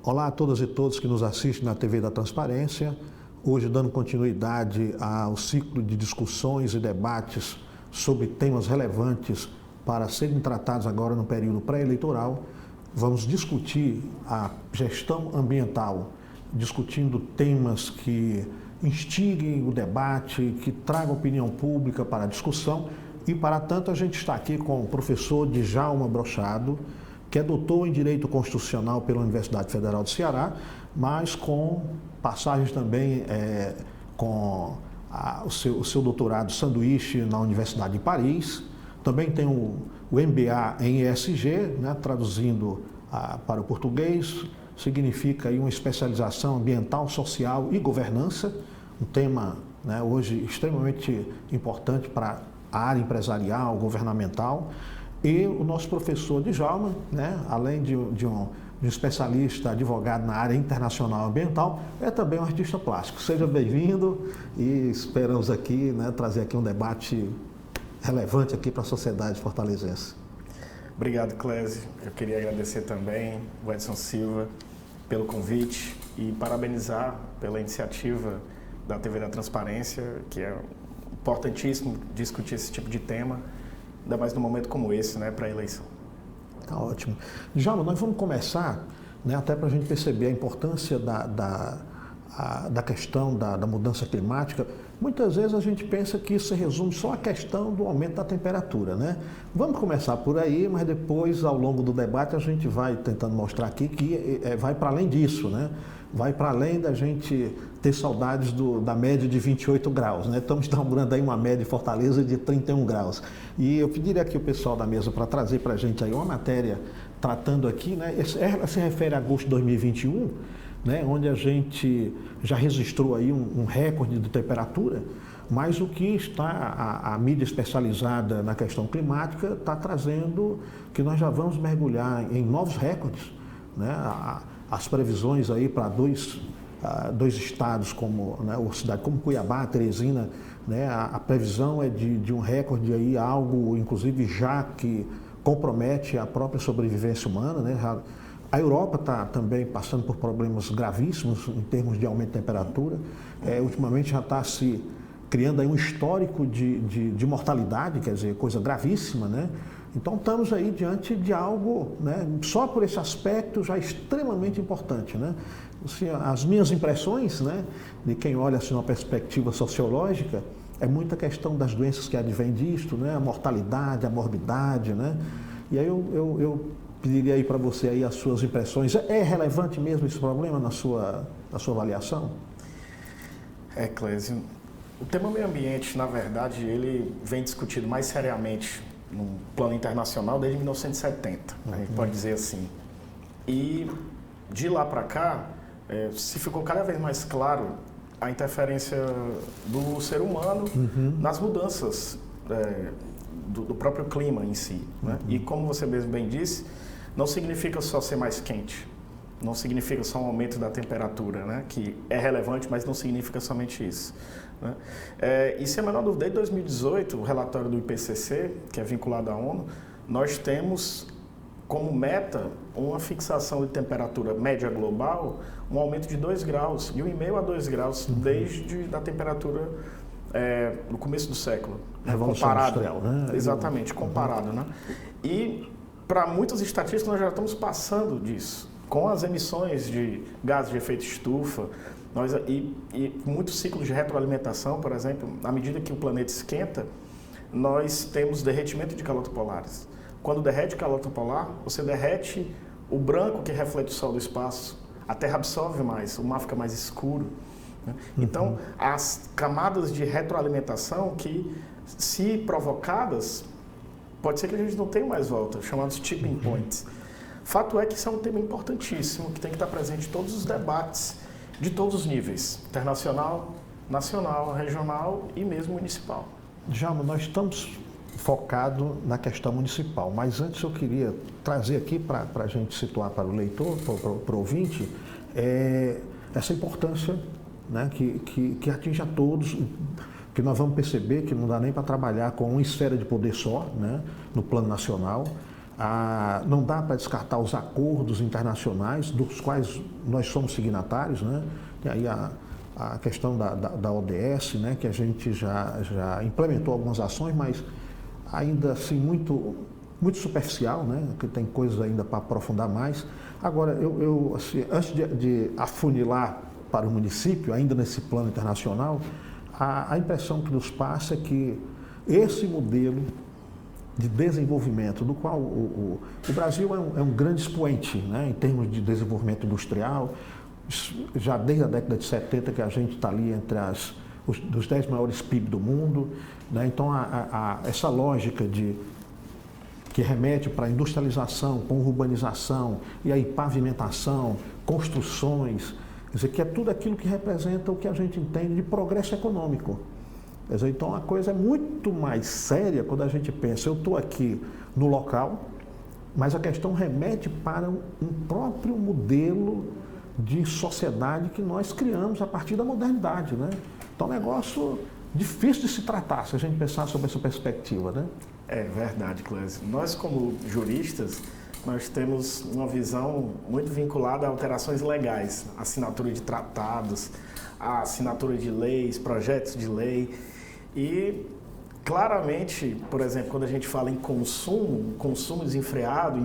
Olá a todas e todos que nos assistem na TV da Transparência. Hoje dando continuidade ao ciclo de discussões e debates sobre temas relevantes para serem tratados agora no período pré-eleitoral. Vamos discutir a gestão ambiental, discutindo temas que instiguem o debate, que tragam opinião pública para a discussão. E, para tanto, a gente está aqui com o professor Djalma Brochado, que é doutor em Direito Constitucional pela Universidade Federal do Ceará, mas com passagens também com o seu doutorado sanduíche na Universidade de Paris. Também tem o MBA em ESG, né, traduzindo para o português, significa aí uma especialização ambiental, social e governança, um tema, né, hoje extremamente importante para a área empresarial, governamental. E o nosso professor Djalma, né, além de um especialista, advogado na área internacional ambiental, é também um artista plástico. Seja bem-vindo e esperamos aqui, né, trazer aqui um debate relevante aqui para a sociedade fortalezense. Obrigado, Clésio. Eu queria agradecer também o Edson Silva pelo convite e parabenizar pela iniciativa da TV da Transparência, que é importantíssimo discutir esse tipo de tema, ainda mais num momento como esse, né, para a eleição. Tá ótimo. Djalma, nós vamos começar, né, até para a gente perceber a importância da questão da mudança climática. Muitas vezes a gente pensa que isso se resume só à questão do aumento da temperatura, né? Vamos começar por aí, mas depois, ao longo do debate, a gente vai tentando mostrar aqui que vai para além disso, né? Vai para além da gente ter saudades da média de 28 graus, né? Estamos inaugurando aí uma média de Fortaleza de 31 graus. E eu pediria aqui o pessoal da mesa para trazer para a gente aí uma matéria tratando aqui, né? Ela se refere a agosto de 2021, né? Onde a gente já registrou aí um recorde de temperatura, mas o que está a mídia especializada na questão climática está trazendo que nós já vamos mergulhar em novos recordes, né? As previsões aí para dois estados como, né, ou cidade como Cuiabá, Teresina, né, a previsão é de um recorde aí, algo inclusive já que compromete a própria sobrevivência humana, né? A Europa está também passando por problemas gravíssimos em termos de aumento de temperatura. Ultimamente já está se criando aí um histórico de mortalidade, quer dizer, coisa gravíssima, né? Então estamos aí diante de algo, né, só por esse aspecto já extremamente importante, né? Assim, as minhas impressões, né, de quem olha assim uma perspectiva sociológica, é muita questão das doenças que advêm disto, né? A mortalidade, a morbidade, né? E aí eu pediria aí para você aí as suas impressões. É relevante mesmo esse problema na sua avaliação? Clésio, o tema meio ambiente, na verdade, ele vem discutido mais seriamente no plano internacional desde 1970, a gente pode dizer assim. E de lá para cá, se ficou cada vez mais claro a interferência do ser humano nas mudanças do próprio clima em si, né? E como você mesmo bem disse, não significa só ser mais quente, não significa só um aumento da temperatura, né? Que é relevante, mas não significa somente isso, né? E sem a menor dúvida, desde 2018, o relatório do IPCC, que é vinculado à ONU, nós temos como meta uma fixação de temperatura média global, um aumento de 2 graus, e 1,5 a 2 graus, desde a temperatura no começo do século. Revolução Industrial, né? Exatamente, comparado, né? E para muitas estatísticas nós já estamos passando disso, com as emissões de gases de efeito estufa, e muitos ciclos de retroalimentação, por exemplo, à medida que o planeta esquenta, nós temos derretimento de calotas polares. Quando derrete calota polar, você derrete o branco que reflete o sol do espaço, a Terra absorve mais, o mar fica mais escuro, né? Então, as camadas de retroalimentação que, se provocadas, pode ser que a gente não tenha mais volta, chamados tipping points. Fato é que isso é um tema importantíssimo, que tem que estar presente em todos os debates, de todos os níveis, internacional, nacional, regional e mesmo municipal. Djalma, nós estamos focados na questão municipal, mas antes eu queria trazer aqui para a gente situar para o leitor, para o ouvinte, essa importância, né, que atinge a todos, que nós vamos perceber que não dá nem para trabalhar com uma esfera de poder só, né, no plano nacional. Não dá para descartar os acordos internacionais, dos quais nós somos signatários, né? Tem aí a questão da ODS, né? Que a gente já implementou algumas ações, mas ainda assim muito superficial, né? Que tem coisas ainda para aprofundar mais. Agora, eu assim, antes de afunilar para o município, ainda nesse plano internacional, a impressão que nos passa é que esse modelo de desenvolvimento, do qual o Brasil é um grande expoente, né, em termos de desenvolvimento industrial, já desde a década de 70 que a gente está ali entre os 10 maiores PIB do mundo, né, então essa lógica que remete para a industrialização, com urbanização, e aí pavimentação, construções, quer dizer, que é tudo aquilo que representa o que a gente entende de progresso econômico. Quer dizer, então a coisa é muito mais séria quando a gente pensa, eu estou aqui no local, mas a questão remete para um próprio modelo de sociedade que nós criamos a partir da modernidade, né? Então é um negócio difícil de se tratar, se a gente pensar sobre essa perspectiva, né? É verdade, Clésio. Nós, como juristas, nós temos uma visão muito vinculada a alterações legais, assinatura de tratados, a assinatura de leis, projetos de lei. E, claramente, por exemplo, quando a gente fala em consumo desenfreado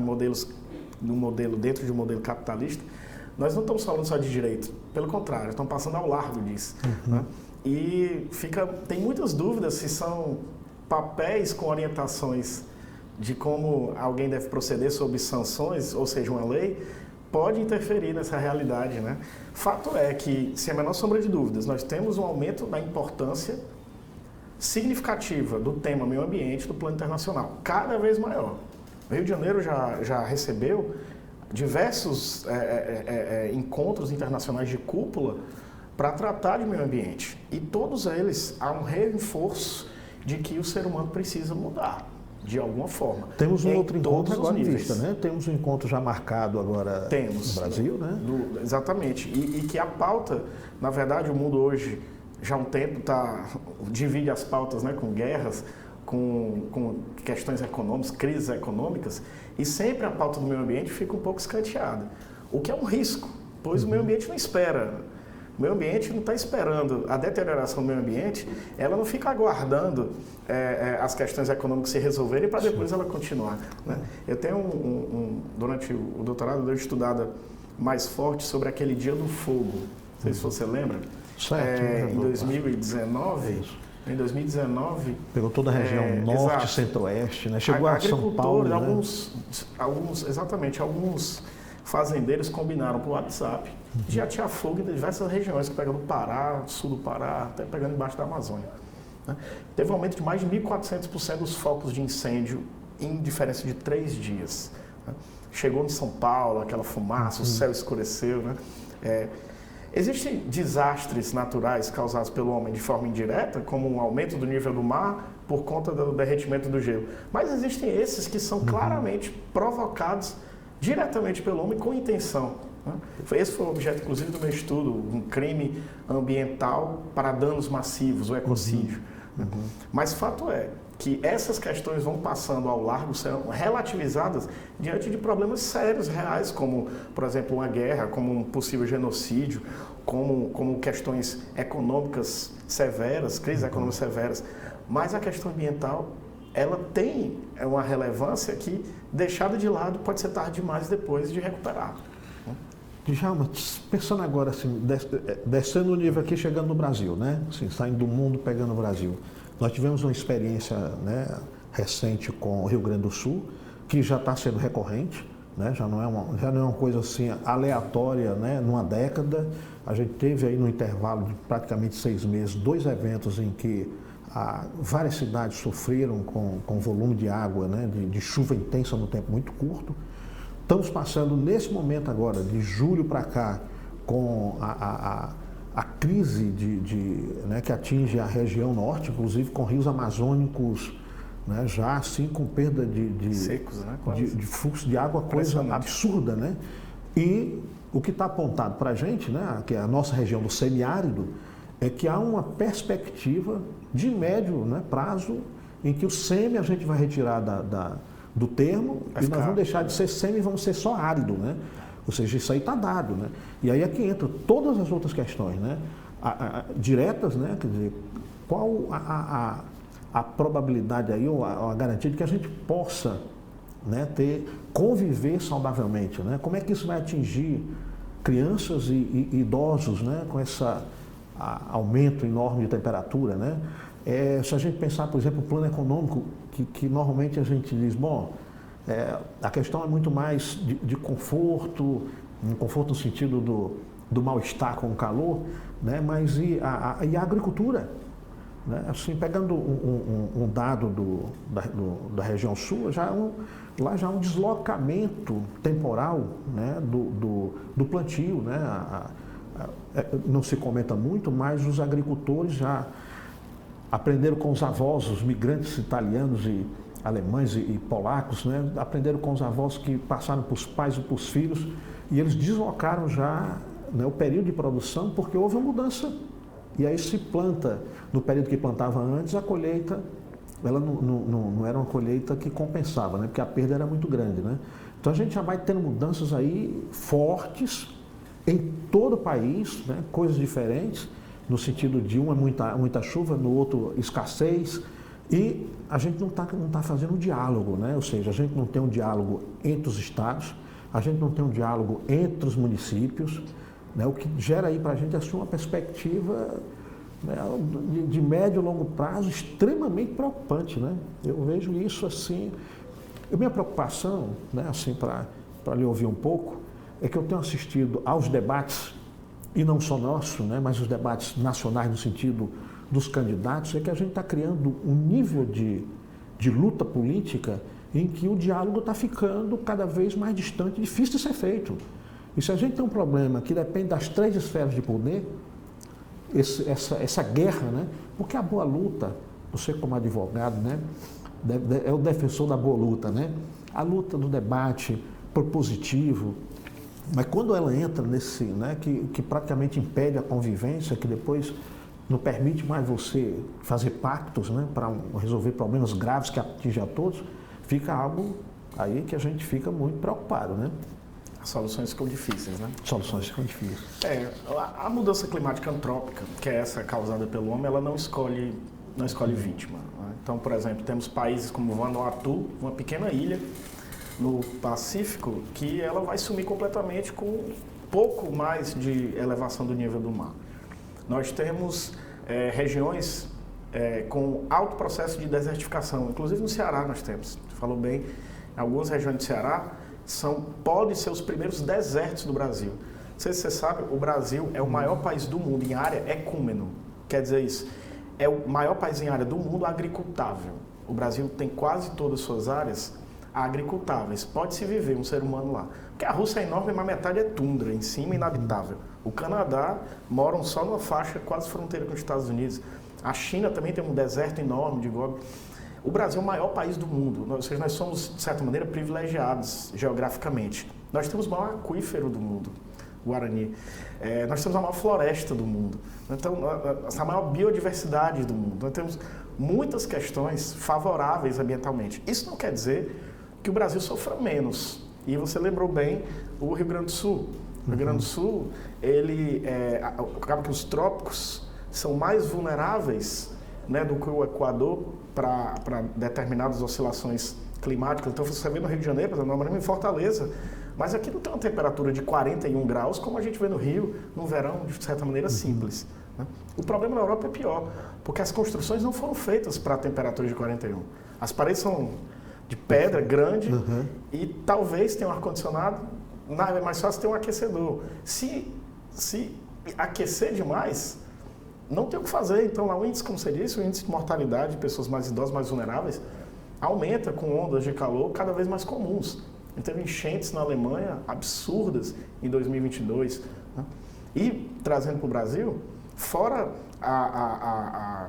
dentro de um modelo capitalista, nós não estamos falando só de direito, pelo contrário, estamos passando ao largo disso. Né? E tem muitas dúvidas se são papéis com orientações de como alguém deve proceder sob sanções, ou seja, uma lei, pode interferir nessa realidade, né? Fato é que, sem a menor sombra de dúvidas, nós temos um aumento da importância significativa do tema meio ambiente do plano internacional, cada vez maior. O Rio de Janeiro já recebeu diversos encontros internacionais de cúpula para tratar de meio ambiente. E todos eles há um reforço de que o ser humano precisa mudar, de alguma forma. Temos um outro encontro agora em vista, né? Temos um encontro já marcado agora no Brasil, né? Exatamente. E que a pauta, na verdade, o mundo hoje, já há um tempo, divide as pautas, né, com guerras, com questões econômicas, crises econômicas, e sempre a pauta do meio ambiente fica um pouco escanteada. O que é um risco, pois o meio ambiente não espera. O meio ambiente não está esperando a deterioração do meio ambiente, ela não fica aguardando as questões econômicas se resolverem para depois ela continuar. Né? Eu tenho durante o doutorado, eu dei uma estudada mais forte sobre aquele Dia do Fogo. Não sei se você lembra. Certo. Em 2019... Em 2019... Pegou toda a região norte, centro-oeste, né? Chegou a São Paulo, né? Alguns fazendeiros combinaram por WhatsApp de atear fogo em diversas regiões, que pegam do Pará, sul do Pará, até pegando embaixo da Amazônia. Né? Teve um aumento de mais de 1.400% dos focos de incêndio em diferença de 3 dias. Né? Chegou em São Paulo, aquela fumaça, o céu escureceu. Né? Existem desastres naturais causados pelo homem de forma indireta, como um aumento do nível do mar por conta do derretimento do gelo. Mas existem esses que são claramente provocados diretamente pelo homem com intenção. Né? Esse foi o objeto, inclusive, do meu estudo, um crime ambiental para danos massivos, o ecocídio. Mas fato é que essas questões vão passando ao largo, serão relativizadas diante de problemas sérios, reais, como, por exemplo, uma guerra, como um possível genocídio, como questões econômicas severas, crises econômicas severas. Mas a questão ambiental, ela tem uma relevância que, deixada de lado, pode ser tarde demais depois de recuperar. Djalma, pensando agora, assim, descendo o nível aqui, chegando no Brasil, né? Assim, saindo do mundo, pegando o Brasil. Nós tivemos uma experiência, né, recente com o Rio Grande do Sul, que já está sendo recorrente, né? Já não é uma coisa assim aleatória, né, numa década. A gente teve aí no intervalo de praticamente 6 meses, 2 eventos em que várias cidades sofreram com volume de água, né, de chuva intensa no tempo muito curto. Estamos passando nesse momento agora, de julho para cá, com a crise né, que atinge a região norte, inclusive com rios amazônicos, né, já assim com perda secos, né, de fluxo de água, coisa absurda, né? E o que está apontado para a gente, né, que é a nossa região do semiárido, é que há uma perspectiva de médio, né, prazo em que o SEMI a gente vai retirar do termo e nós vamos deixar de ser semi e vamos ser só árido, né? Ou seja, isso aí está dado, né? E aí é que entra todas as outras questões, né? Diretas, né? Quer dizer, qual a probabilidade aí, ou a garantia de que a gente possa, né, conviver saudavelmente, né? Como é que isso vai atingir crianças e idosos, né, com esse aumento enorme de temperatura, né? Se a gente pensar, por exemplo, o plano econômico, que normalmente a gente diz, bom, a questão é muito mais de conforto, um conforto no sentido do mal-estar com o calor, né? Mas e a agricultura? Né? Assim, pegando um dado da região sul, lá já há um deslocamento temporal, né, do plantio. Né? Não se comenta muito, mas os agricultores já aprenderam com os avós, os migrantes italianos e alemães e polacos, né? Aprenderam com os avós que passaram para os pais e para os filhos, e eles deslocaram já, né, o período de produção, porque houve uma mudança. E aí se planta, no período que plantava antes, a colheita, ela não era uma colheita que compensava, né? Porque a perda era muito grande, né? Então a gente já vai tendo mudanças aí fortes em todo o país, né? Coisas diferentes, no sentido de muita chuva, no outro escassez, e a gente não tá fazendo um diálogo, né? Ou seja, a gente não tem um diálogo entre os estados, a gente não tem um diálogo entre os municípios, né? O que gera aí para a gente assim, uma perspectiva, né, de médio e longo prazo extremamente preocupante, né? Eu vejo isso assim. Minha preocupação, né, assim, para lhe ouvir um pouco, é que eu tenho assistido aos debates, e não só nosso, né, mas os debates nacionais no sentido dos candidatos, é que a gente está criando um nível de luta política em que o diálogo está ficando cada vez mais distante, difícil de ser feito. E se a gente tem um problema que depende das 3 esferas de poder, essa guerra, né? Porque a boa luta, você como advogado, né, é o defensor da boa luta, né? A luta do debate propositivo, mas quando ela entra nesse, né, que praticamente impede a convivência, que depois não permite mais você fazer pactos, né, para resolver problemas graves que atingem a todos, fica algo aí que a gente fica muito preocupado, né? As soluções ficam difíceis, né? Soluções ficam difíceis. A mudança climática antrópica, que é essa causada pelo homem, ela não escolhe vítima. Né? Então, por exemplo, temos países como Vanuatu, uma pequena ilha no Pacífico, que ela vai sumir completamente com pouco mais de elevação do nível do mar. Nós temos regiões com alto processo de desertificação, inclusive no Ceará nós temos. Você falou bem, em algumas regiões do Ceará podem ser os primeiros desertos do Brasil. Não sei se você sabe, o Brasil é o maior país do mundo em área ecúmeno. Quer dizer isso, é o maior país em área do mundo agricultável. O Brasil tem quase todas as suas áreas agricultáveis. Pode-se viver um ser humano lá. Porque a Rússia é enorme, mas metade é tundra, em cima inabitável. O Canadá moram só numa faixa quase fronteira com os Estados Unidos. A China também tem um deserto enorme de Gobi. O Brasil é o maior país do mundo, ou seja, nós somos, de certa maneira, privilegiados geograficamente. Nós temos o maior aquífero do mundo, Guarani. Nós temos a maior floresta do mundo. Então, a maior biodiversidade do mundo. Nós temos muitas questões favoráveis ambientalmente. Isso não quer dizer que o Brasil sofra menos. E você lembrou bem o Rio Grande do Sul. O Rio Grande do Sul, acaba que os trópicos são mais vulneráveis, né, do que o Equador para determinadas oscilações climáticas. Então, você vê no Rio de Janeiro, por exemplo, nós moramos em Fortaleza, mas aqui não tem uma temperatura de 41 graus, como a gente vê no Rio, no verão, de certa maneira simples. Né? O problema na Europa é pior, porque as construções não foram feitas para temperaturas de 41. As paredes são de pedra grande e talvez tenha um ar-condicionado, é mais fácil ter um aquecedor. Se aquecer demais, não tem o que fazer. Então, lá o índice, como você disse, o índice de mortalidade de pessoas mais idosas, mais vulneráveis, aumenta com ondas de calor cada vez mais comuns. Então, enchentes na Alemanha absurdas em 2022. Né? E, trazendo para o Brasil, fora a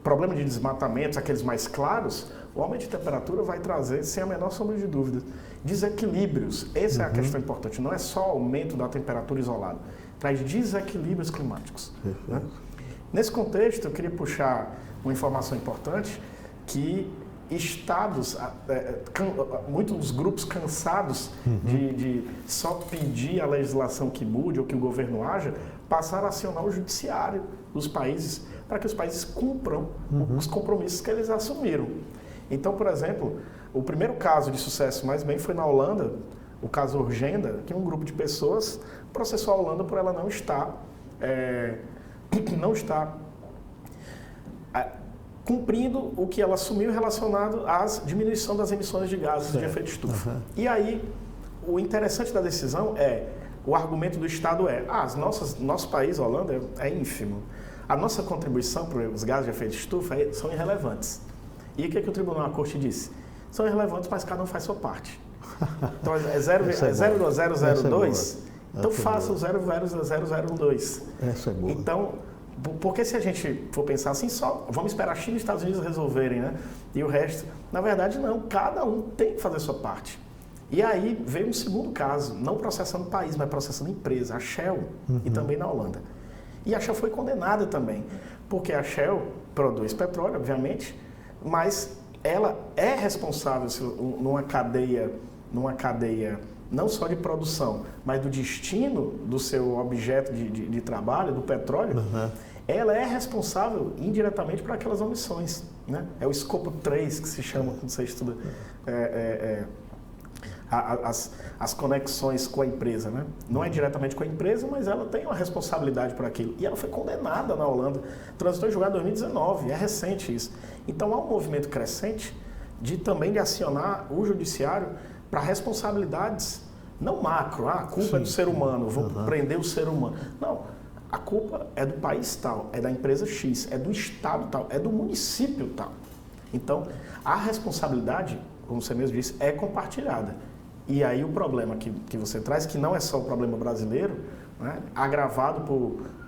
problema de desmatamentos, aqueles mais claros, o aumento de temperatura vai trazer, sem a menor sombra de dúvida, desequilíbrios. Essa é a questão importante. Não é só aumento da temperatura isolada, traz desequilíbrios climáticos. Né? Nesse contexto, eu queria puxar uma informação importante, que estados, muitos grupos cansados de só pedir a legislação que mude ou que o governo haja, passaram a acionar o judiciário dos países para que os países cumpram os compromissos que eles assumiram. Então, por exemplo, o primeiro caso de sucesso mais bem foi na Holanda, o caso Urgenda, que um grupo de pessoas processou a Holanda por ela não estar cumprindo o que ela assumiu relacionado à diminuição das emissões de gases de efeito estufa. E aí, o interessante da decisão o argumento do Estado nosso país, a Holanda, é ínfimo. A nossa contribuição para os gases de efeito estufa são irrelevantes. E o que o Tribunal, a Corte disse? São irrelevantes, mas cada um faz sua parte. Então, é 0,002, então faça o 0,0012. Essa é boa. Então, porque se a gente for pensar assim, só vamos esperar a China e os Estados Unidos resolverem, né? E o resto, na verdade, não. Cada um tem que fazer a sua parte. E aí veio um segundo caso, não processando o país, mas processando a empresa, a Shell, e também na Holanda. E a Shell foi condenada também, porque a Shell produz petróleo, obviamente, mas ela é responsável numa cadeia não só de produção, mas do destino do seu objeto de trabalho, do petróleo, ela é responsável indiretamente por aquelas omissões, né? É o escopo 3 que se chama, quando você estuda as conexões com a empresa, né? Não é diretamente com a empresa, mas ela tem uma responsabilidade por aquilo. E ela foi condenada na Holanda, transitou em julgado em 2019, é recente isso. Então há um movimento crescente também de acionar o judiciário para responsabilidades, não macro, a culpa é do ser humano, vou prender o ser humano. Não, a culpa é do país tal, é da empresa X, é do estado tal, é do município tal. Então, a responsabilidade, como você mesmo disse, é compartilhada. E aí o problema que você traz, que não é só o problema brasileiro, né, agravado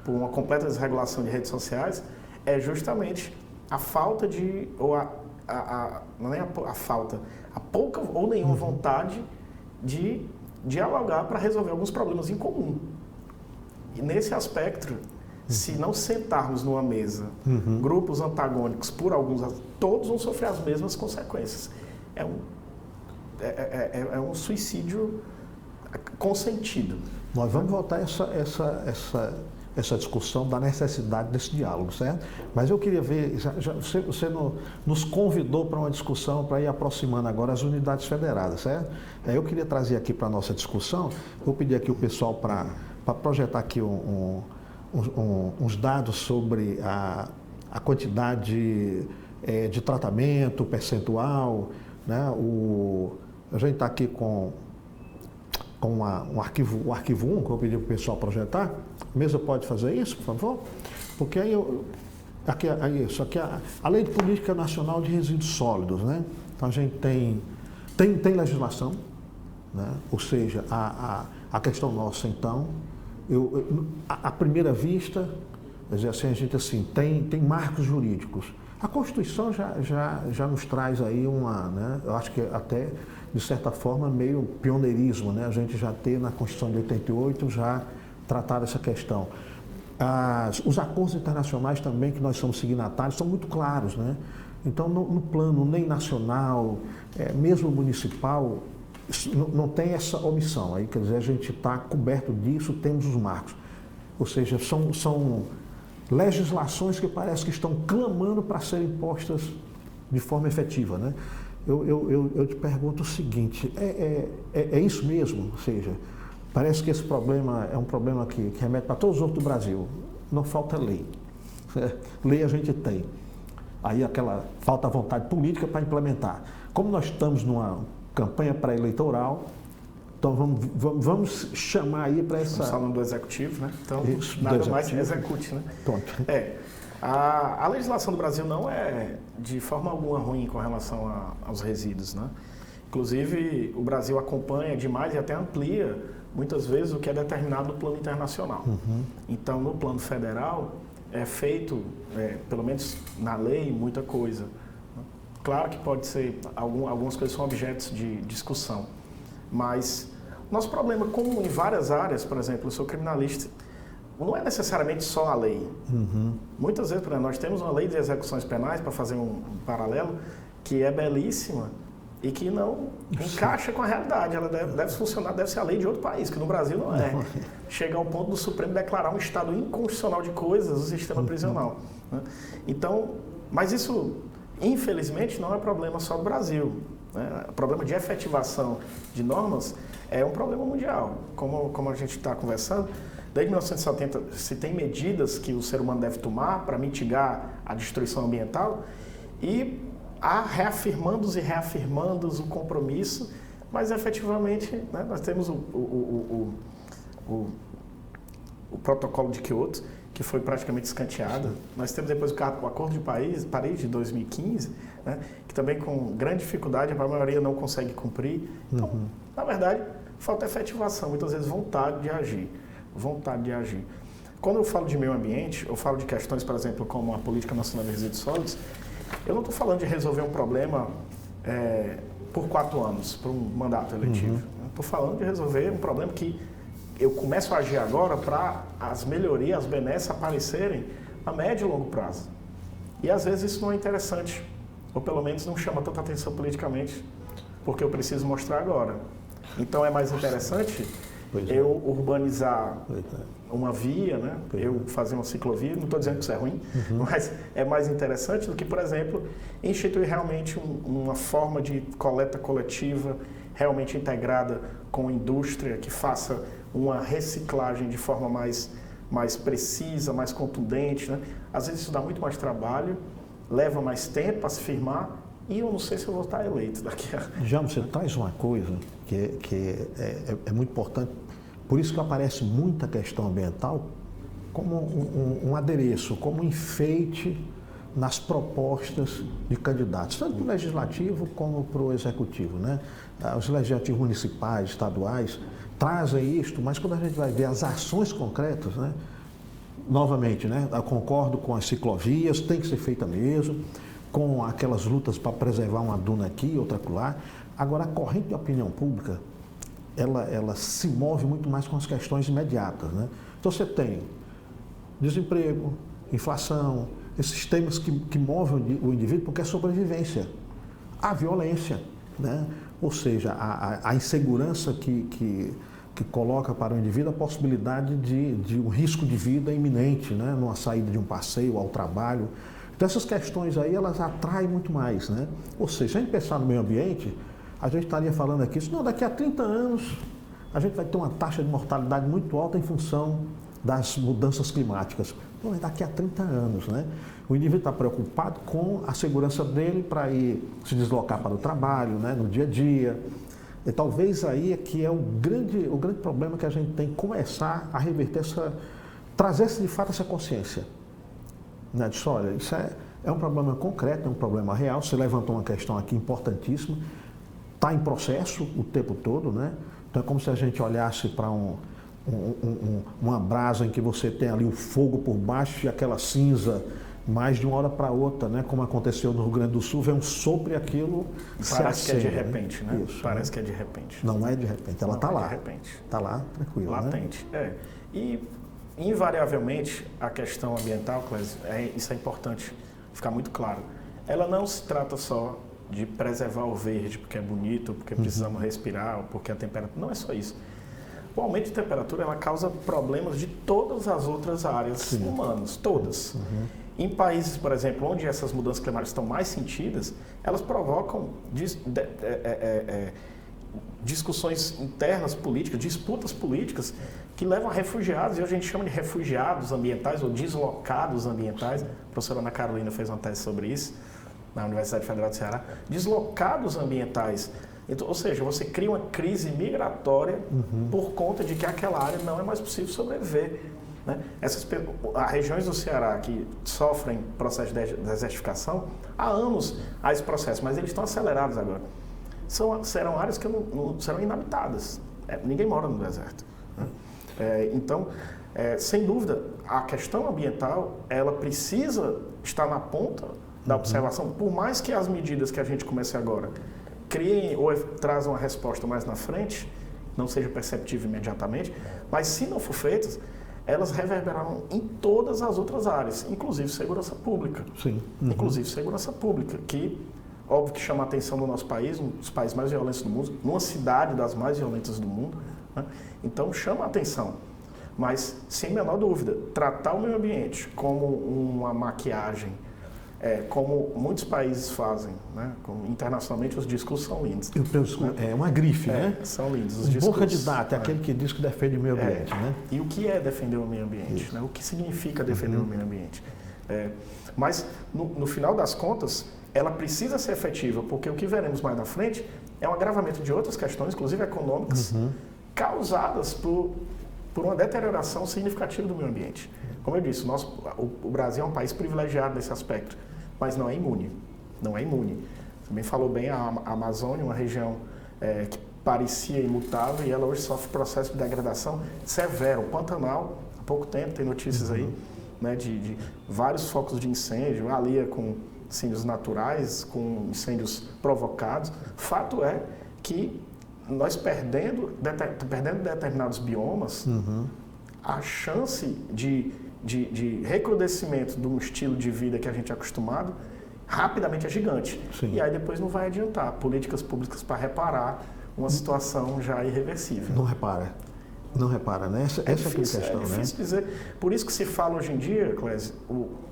por uma completa desregulação de redes sociais, é justamente a falta não é a falta, a pouca ou nenhuma vontade de dialogar para resolver alguns problemas em comum. E nesse aspecto, se não sentarmos numa mesa, grupos antagônicos por todos vão sofrer as mesmas consequências. É um suicídio consentido. Nós vamos voltar a essa discussão da necessidade desse diálogo, certo? Mas eu queria ver, você nos convidou para uma discussão para ir aproximando agora as unidades federadas, certo? Eu queria trazer aqui para a nossa discussão, vou pedir aqui o pessoal para projetar aqui uns dados sobre a quantidade de tratamento, percentual, né? A gente está aqui com o arquivo 1, que eu pedi para o pessoal projetar. A mesa pode fazer isso, por favor? Porque aí a Lei de Política Nacional de Resíduos Sólidos, né? Então a gente tem legislação, né? Ou seja, a questão nossa, então, à primeira vista, quer dizer, assim, a gente assim, tem marcos jurídicos. A Constituição já nos traz aí né? Eu acho que até, de certa forma, meio pioneirismo, né? A gente já ter na Constituição de 88 já tratado essa questão. Os acordos internacionais também, que nós somos signatários, são muito claros, né? Então, no plano nem nacional, mesmo municipal, não tem essa omissão. Aí, quer dizer, a gente está coberto disso, temos os marcos. Ou seja, são legislações que parece que estão clamando para serem postas de forma efetiva, né? Eu te pergunto o seguinte, é isso mesmo? Ou seja, parece que esse problema é um problema que remete para todos os outros do Brasil. Não falta lei. Lei a gente tem. Aí falta vontade política para implementar. Como nós estamos numa campanha pré-eleitoral, então vamos chamar aí para essa... Estamos falando do executivo, né? Então, isso, nada mais execute, né? Pronto. A legislação do Brasil não é de forma alguma ruim com relação aos resíduos, né? Inclusive, o Brasil acompanha demais e até amplia, muitas vezes, o que é determinado no plano internacional. Então, no plano federal, é feito, pelo menos na lei, muita coisa. Claro que pode ser, algumas coisas são objetos de discussão, mas nosso problema, como em várias áreas, por exemplo, eu sou criminalista, não é necessariamente só a lei. Muitas vezes, por exemplo, nós temos uma lei de execuções penais, para fazer um paralelo, que é belíssima e que não encaixa com a realidade. Ela deve funcionar, deve ser a lei de outro país, que no Brasil não é. Chega ao ponto do Supremo declarar um estado inconstitucional de coisas do sistema prisional. Né? Então, mas isso, infelizmente, não é problema só do Brasil. Né? O problema de efetivação de normas é um problema mundial. Como a gente está conversando, desde 1970 se tem medidas que o ser humano deve tomar para mitigar a destruição ambiental e há reafirmandos e reafirmandos o compromisso, mas efetivamente, né, nós temos o protocolo de Kyoto, que foi praticamente escanteado. Nós temos depois o Acordo de Paris de 2015, né, que também com grande dificuldade a maioria não consegue cumprir. Então, na verdade, falta efetivação, muitas vezes vontade de agir. Vontade de agir. Quando eu falo de meio ambiente, eu falo de questões, por exemplo, como a Política Nacional de Resíduos Sólidos, eu não estou falando de resolver um problema por 4 anos, por um mandato eletivo. Estou falando de resolver um problema que eu começo a agir agora para as melhorias, as benesses aparecerem a médio e longo prazo. E às vezes isso não é interessante, ou pelo menos não chama tanta atenção politicamente, porque eu preciso mostrar agora. Então é mais interessante eu urbanizar uma via, né? Eu fazer uma ciclovia, não estou dizendo que isso é ruim, mas é mais interessante do que, por exemplo, instituir realmente uma forma de coleta coletiva realmente integrada com a indústria, que faça uma reciclagem de forma mais precisa, mais contundente. Né? Às vezes isso dá muito mais trabalho, leva mais tempo a se firmar e eu não sei se eu vou estar eleito daqui a... Já você traz uma coisa que é muito importante, por isso que aparece muita questão ambiental como um adereço, como um enfeite nas propostas de candidatos, tanto para o legislativo como para o executivo. Né? Os legislativos municipais, estaduais, trazem isto, mas quando a gente vai ver as ações concretas, né? Novamente, né? Eu concordo com as ciclovias, tem que ser feita mesmo, com aquelas lutas para preservar uma duna aqui, outra acolá. Agora, a corrente de opinião pública, ela se move muito mais com as questões imediatas. Né? Então, você tem desemprego, inflação, esses temas que movem o indivíduo porque é sobrevivência. A violência, né? Ou seja, a insegurança que coloca para o indivíduo a possibilidade de um risco de vida iminente, né? Numa saída de um passeio ao trabalho. Então, essas questões aí, elas atraem muito mais, né? Ou seja, se a gente pensar no meio ambiente, a gente estaria falando aqui, não, daqui a 30 anos a gente vai ter uma taxa de mortalidade muito alta em função das mudanças climáticas. Não, é daqui a 30 anos, né? O indivíduo está preocupado com a segurança dele para ir se deslocar para o trabalho, né? No dia a dia. E talvez aí é que é o grande problema que a gente tem que começar a reverter trazer de fato essa consciência. Né? Diz, olha, isso é um problema concreto, é um problema real. Você levantou uma questão aqui importantíssima, está em processo o tempo todo, né? Então é como se a gente olhasse para uma brasa em que você tem ali o fogo por baixo e aquela cinza mais de uma hora para outra, né? Como aconteceu no Rio Grande do Sul, vem um sopro e aquilo parece que é de repente, né? Isso, parece que é de repente. Não é de repente, ela está lá. De repente. Está lá, tranquilo. Latente. Né? E invariavelmente a questão ambiental, Clésio, isso é importante ficar muito claro. Ela não se trata só de preservar o verde porque é bonito, porque precisamos respirar, ou porque a temperatura... Não é só isso. O aumento de temperatura ela causa problemas de todas as outras áreas humanas, todas. Em países, por exemplo, onde essas mudanças climáticas estão mais sentidas, elas provocam discussões internas políticas, disputas políticas que levam a refugiados, e hoje a gente chama de refugiados ambientais ou deslocados ambientais. A professora Ana Carolina fez uma tese sobre isso na Universidade Federal do Ceará. Deslocados ambientais. Então, ou seja, você cria uma crise migratória por conta de que aquela área não é mais possível sobreviver. Né? As regiões do Ceará que sofrem processo de desertificação, há anos há esse processo, mas eles estão acelerados agora. Serão áreas que não serão inabitadas. Ninguém mora no deserto. Né? Então, sem dúvida, a questão ambiental ela precisa estar na ponta da observação, por mais que as medidas que a gente comece agora criem ou trazam uma resposta mais na frente, não seja perceptível imediatamente, mas se não for feitas, elas reverberarão em todas as outras áreas, inclusive segurança pública. Sim. Inclusive segurança pública, que óbvio que chama a atenção do nosso país, um dos países mais violentos do mundo, numa cidade das mais violentas do mundo, né? Então chama a atenção. Mas, sem a menor dúvida, tratar o meio ambiente como uma maquiagem, como muitos países fazem, né? Internacionalmente os discursos são lindos. É uma grife, né? São lindos os um discursos. bom candidato é aquele que diz que defende o meio ambiente, né? E o que é defender o meio ambiente? Né? O que significa defender o meio ambiente? Mas, no final das contas, ela precisa ser efetiva, porque o que veremos mais na frente é um agravamento de outras questões, inclusive econômicas, causadas por uma deterioração significativa do meio ambiente. Como eu disse, o Brasil é um país privilegiado nesse aspecto, mas não é imune. Não é imune. Também falou bem, a Amazônia, uma região que parecia imutável e ela hoje sofre processo de degradação severo. O Pantanal, há pouco tempo, tem notícias aí, né, de vários focos de incêndio, ali com incêndios naturais, com incêndios provocados. Fato é que nós perdendo determinados biomas, a chance de recrudescimento de um estilo de vida que a gente é acostumado, rapidamente é gigante. Sim. E aí depois não vai adiantar políticas públicas para reparar uma situação já irreversível. Não repara, né? Essa é a questão, é difícil dizer. Por isso que se fala hoje em dia, Clésio,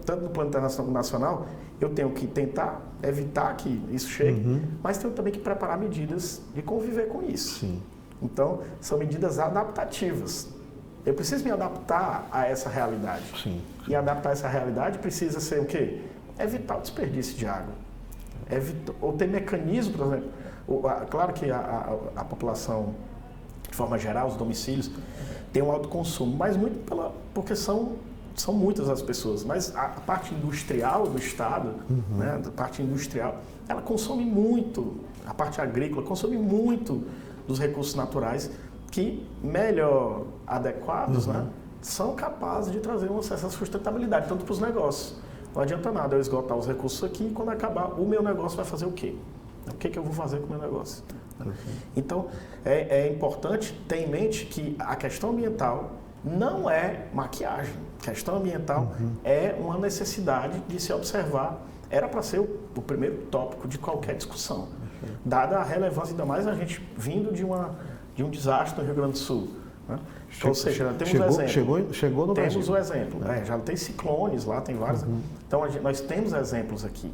tanto no plano internacional como nacional, eu tenho que tentar evitar que isso chegue, mas tenho também que preparar medidas de conviver com isso. Sim. Então, são medidas adaptativas. Eu preciso me adaptar a essa realidade. Sim. E adaptar a essa realidade precisa ser o quê? Evitar o desperdício de água. Ou ter mecanismo, por exemplo. Claro que a população, de forma geral, os domicílios, tem um alto consumo, mas muito porque são muitas as pessoas. Mas a parte industrial do Estado, né, a parte industrial, ela consome muito, a parte agrícola consome muito dos recursos naturais que, melhor adequados, né, são capazes de trazer uma certa sustentabilidade, tanto para os negócios. Não adianta nada eu esgotar os recursos aqui e quando acabar, o meu negócio vai fazer o quê? O que eu vou fazer com o meu negócio? Então, é importante ter em mente que a questão ambiental não é maquiagem. A questão ambiental é uma necessidade de se observar. Era para ser o primeiro tópico de qualquer discussão. Dada a relevância, ainda mais a gente vindo de um desastre no Rio Grande do Sul. Né? Ou seja, temos um exemplo. Chegou no Brasil. Temos o exemplo. Já tem ciclones lá, tem vários. Então, nós temos exemplos aqui.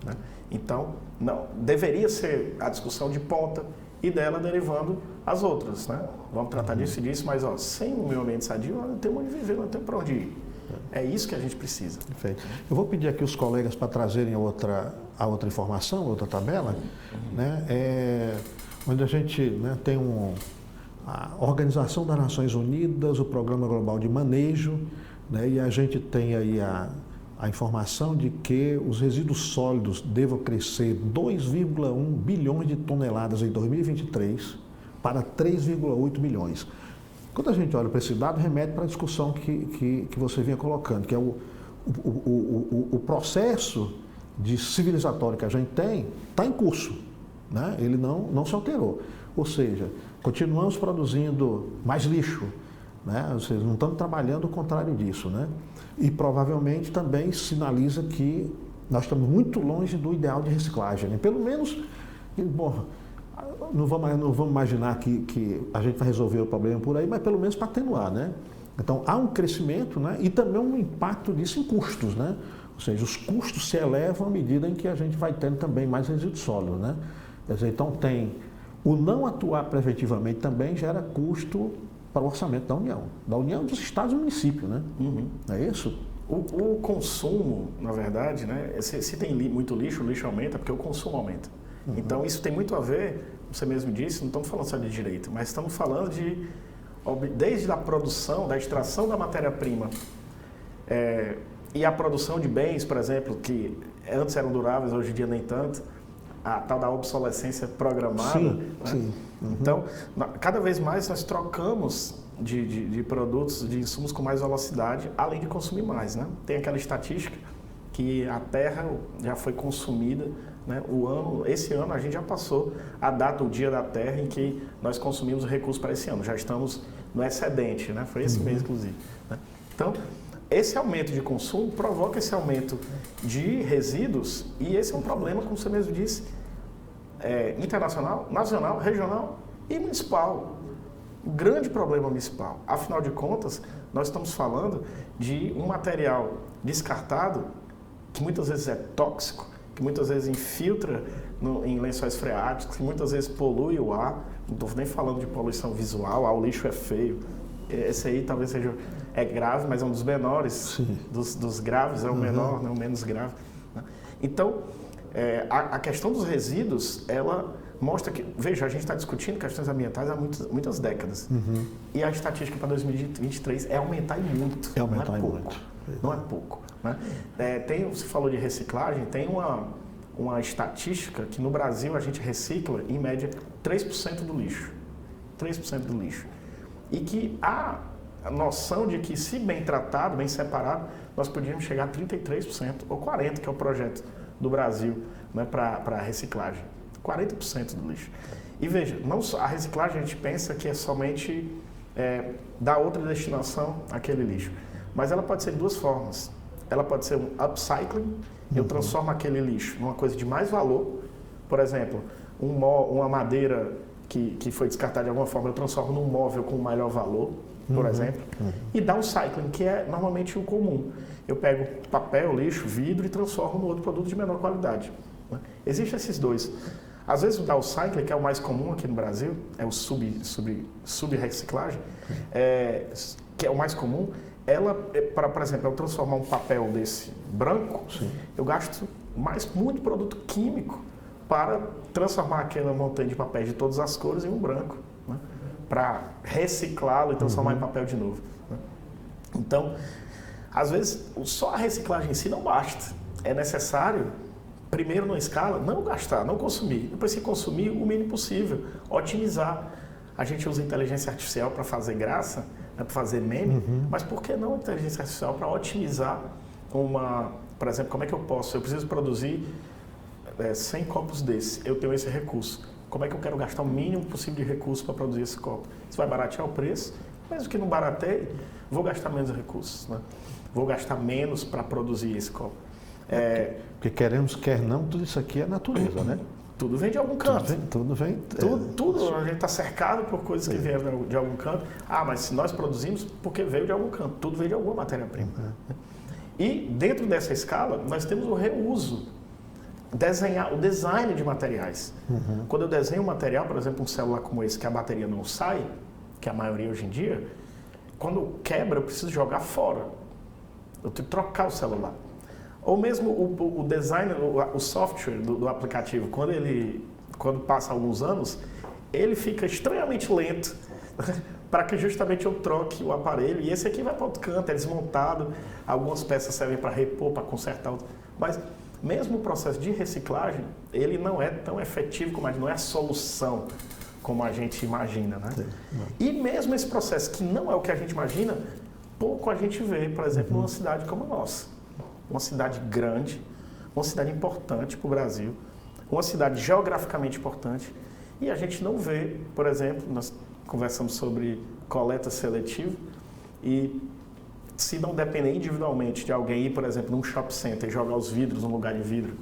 Né? Então, não, deveria ser a discussão de ponta e dela derivando as outras. Né? Vamos tratar disso e disso, mas sem o meio ambiente sadio, nós não temos onde viver, não temos para onde ir. É isso que a gente precisa. Perfeito. Eu vou pedir aqui os colegas para trazerem a outra informação, outra tabela, né? Onde a gente, né, tem a Organização das Nações Unidas, o Programa Global de Manejo, né, e a gente tem aí a informação de que os resíduos sólidos devam crescer 2,1 bilhões de toneladas em 2023 para 3,8 bilhões. Quando a gente olha para esse dado, remete para a discussão que você vinha colocando, que é o processo de civilizatório que a gente tem está em curso, né? Ele não se alterou. Ou seja, continuamos produzindo mais lixo, né? Ou seja, não estamos trabalhando o contrário disso, né? E provavelmente também sinaliza que nós estamos muito longe do ideal de reciclagem, né? Pelo menos, bom, não vamos imaginar que a gente vai resolver o problema por aí, mas pelo menos para atenuar, né? Então, há um crescimento, né? E também um impacto disso em custos, né? Ou seja, os custos se elevam à medida em que a gente vai tendo também mais resíduos sólidos, né? Quer dizer, então o não atuar preventivamente também gera custo para o orçamento da União e dos estados e municípios, né? Não é isso? O consumo, na verdade, né? Se tem muito lixo, o lixo aumenta porque o consumo aumenta. Então, isso tem muito a ver, você mesmo disse, não estamos falando só de direito, mas estamos falando desde a produção, da extração da matéria-prima e a produção de bens, por exemplo, que antes eram duráveis, hoje em dia nem tanto, a tal da obsolescência programada. Sim, né? sim. Então, cada vez mais nós trocamos de produtos, de insumos com mais velocidade, além de consumir mais, né? Tem aquela estatística que a Terra já foi consumida, né? Esse ano a gente já passou a data, o dia da Terra em que nós consumimos recursos para esse ano. Já estamos no excedente, né? Foi esse mês, inclusive. Né? Então, esse aumento de consumo provoca esse aumento de resíduos e esse é um problema, como você mesmo disse, internacional, nacional, regional e municipal. Um grande problema municipal. Afinal de contas, nós estamos falando de um material descartado que muitas vezes é tóxico, que muitas vezes infiltra em lençóis freáticos, que muitas vezes polui o ar. Não estou nem falando de poluição visual, o lixo é feio. Esse aí talvez seja grave, mas é um dos menores, dos graves, é o menor, não o menos grave. Né? Então, a questão dos resíduos, ela mostra que, veja, a gente está discutindo questões ambientais há muitas décadas. E a estatística para 2023 é aumentar e muito. É aumentar não é pouco. Muito. Não é pouco. Né? Você falou de reciclagem, tem uma estatística que no Brasil a gente recicla, em média, 3% do lixo. 3% do lixo. E que há a noção de que, se bem tratado, bem separado, nós podíamos chegar a 33% ou 40%, que é o projeto do Brasil, né, para a reciclagem. 40% do lixo. E veja, não só a reciclagem a gente pensa que é somente dar outra destinação àquele lixo. Mas ela pode ser de duas formas. Ela pode ser um upcycling, eu transformo aquele lixo numa coisa de mais valor. Por exemplo, uma madeira que foi descartada de alguma forma, eu transformo num móvel com maior valor, por exemplo. E downcycling, que é normalmente o comum. Eu pego papel, lixo, vidro e transformo no outro produto de menor qualidade. Né? Existem esses dois. Às vezes o downcycling, que é o mais comum aqui no Brasil, é o sub-reciclagem, que é o mais comum, ela, por exemplo, eu transformar um papel desse branco, eu gasto muito produto químico para transformar aquela montanha de papéis de todas as cores em um branco, né? Para reciclá-lo e transformar em papel de novo. Né? Então, às vezes, só a reciclagem em si não basta. É necessário, primeiro, numa escala, não gastar, não consumir. Depois, se consumir, o mínimo possível. Otimizar. A gente usa inteligência artificial para fazer graça, né, para fazer meme, mas por que não inteligência artificial para otimizar por exemplo, como é que eu posso? Eu preciso produzir 100 copos desse, eu tenho esse recurso. Como é que eu quero gastar o mínimo possível de recursos para produzir esse copo? Isso vai baratear o preço, mesmo que não barateie, vou gastar menos recursos, né? Vou gastar menos para produzir esse copo. Porque queremos, quer não, tudo isso aqui é natureza, né? Tudo vem de algum canto. Tudo vem. Tudo a gente está cercado por coisas que vieram de algum canto. Mas se nós produzimos, porque veio de algum canto. Tudo veio de alguma matéria-prima. E dentro dessa escala, nós temos o reuso. O design de materiais. Quando eu desenho um material, por exemplo, um celular como esse, que a bateria não sai, que é a maioria hoje em dia, quando quebra, eu preciso jogar fora. Eu tenho que trocar o celular. Ou mesmo o design, o software do aplicativo, quando passa alguns anos, ele fica extremamente lento para que justamente eu troque o aparelho. E esse aqui vai para outro canto, é desmontado, algumas peças servem para repor, para consertar. Mas mesmo o processo de reciclagem, ele não é tão efetivo, não é a solução como a gente imagina. Né? E mesmo esse processo, que não é o que a gente imagina, pouco a gente vê, por exemplo, numa cidade como a nossa. Uma cidade grande, uma cidade importante para o Brasil, uma cidade geograficamente importante, e a gente não vê, por exemplo, nós conversamos sobre coleta seletiva, e se não depender individualmente de alguém ir, por exemplo, num shopping center e jogar os vidros no lugar de vidro,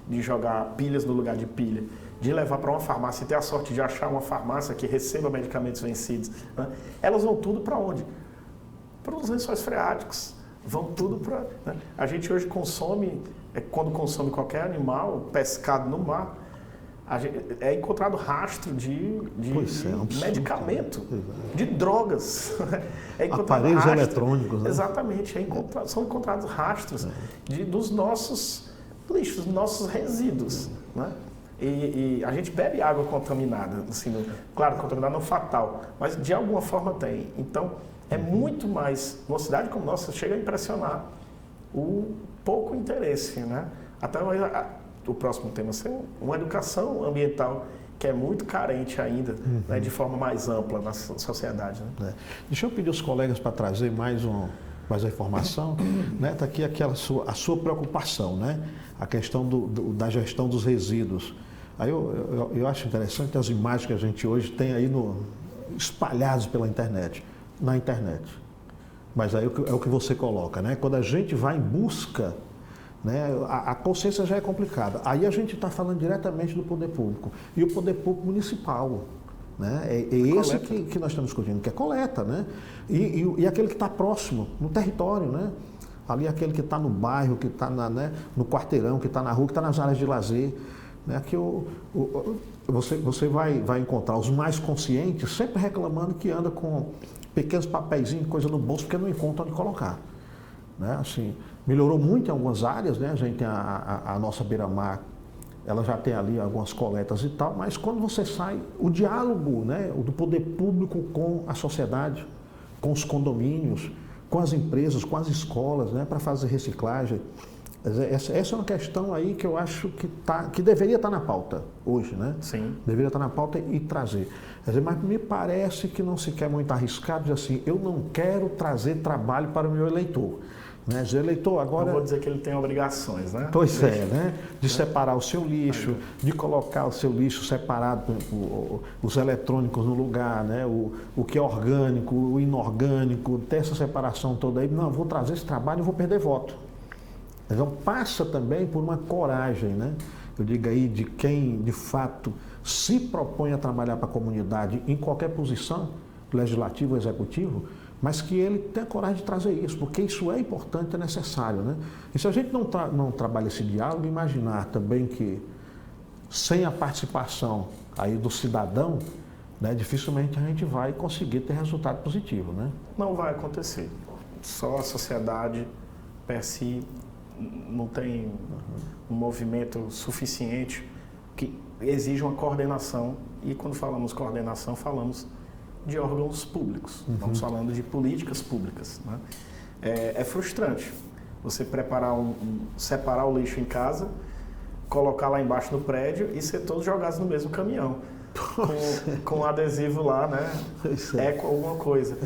de jogar pilhas no lugar de pilha, de levar para uma farmácia e ter a sorte de achar uma farmácia que receba medicamentos vencidos, né? Elas vão tudo para onde? Para os lençóis freáticos. Vão tudo para... Né? A gente hoje consome, quando consome qualquer animal pescado no mar, é encontrado rastro de medicamento, de drogas. Aparelhos eletrônicos. Né? Exatamente. São encontrados rastros dos nossos lixos, dos nossos resíduos. Né? E a gente bebe água contaminada. Assim, claro, contaminada não fatal, mas de alguma forma tem. Então, é muito mais, numa cidade como a nossa, chega a impressionar o pouco interesse, né? Até o próximo tema ser uma educação ambiental que é muito carente ainda, né, de forma mais ampla na sociedade. Né? Deixa eu pedir aos colegas para trazer mais a informação. Né? Está aqui a sua preocupação, né? A questão da gestão dos resíduos. Aí eu acho interessante as imagens que a gente hoje tem aí espalhadas pela internet. Na internet. Mas aí é o que você coloca, né? Quando a gente vai em busca, né, a consciência já é complicada. Aí a gente está falando diretamente do poder público. E o poder público municipal. Né? É esse que nós estamos discutindo, que é coleta. Né? E aquele que está próximo, no território. Né? Ali aquele que está no bairro, que está né, no quarteirão, que está na rua, que está nas áreas de lazer. Né? Que você vai encontrar os mais conscientes sempre reclamando que anda com pequenos papeizinhos, coisa no bolso, porque não encontra onde colocar. Né? Assim, melhorou muito em algumas áreas, né? A gente tem a nossa beira-mar, ela já tem ali algumas coletas e tal, mas quando você sai, o diálogo, né, do poder público com a sociedade, com os condomínios, com as empresas, com as escolas, né, para fazer reciclagem, essa é uma questão aí que eu acho que deveria estar na pauta hoje, né? Sim. Deveria estar na pauta e trazer. Mas me parece que não se quer muito arriscar, dizer assim, eu não quero trazer trabalho para o meu eleitor. Né? O eleitor agora... Eu vou dizer que ele tem obrigações, né? Pois é, né? De separar o seu lixo, de colocar o seu lixo separado, os eletrônicos no lugar, né? O que é orgânico, o inorgânico, ter essa separação toda aí. Não, eu vou trazer esse trabalho e vou perder voto. Então passa também por uma coragem, né? Eu digo aí, de quem de fato se propõe a trabalhar para a comunidade em qualquer posição, legislativo ou executivo, mas que ele tenha coragem de trazer isso, porque isso é importante, é necessário. Né? E se a gente não trabalha esse diálogo, imaginar também que sem a participação aí do cidadão, né, dificilmente a gente vai conseguir ter resultado positivo. Né? Não vai acontecer. Só a sociedade per si não tem um movimento suficiente que exige uma coordenação. E quando falamos coordenação, falamos de órgãos públicos. Estamos falando de políticas públicas. Né? É frustrante você separar o lixo em casa, colocar lá embaixo no prédio e ser todos jogados no mesmo caminhão. Com um adesivo lá, né? Eco alguma coisa.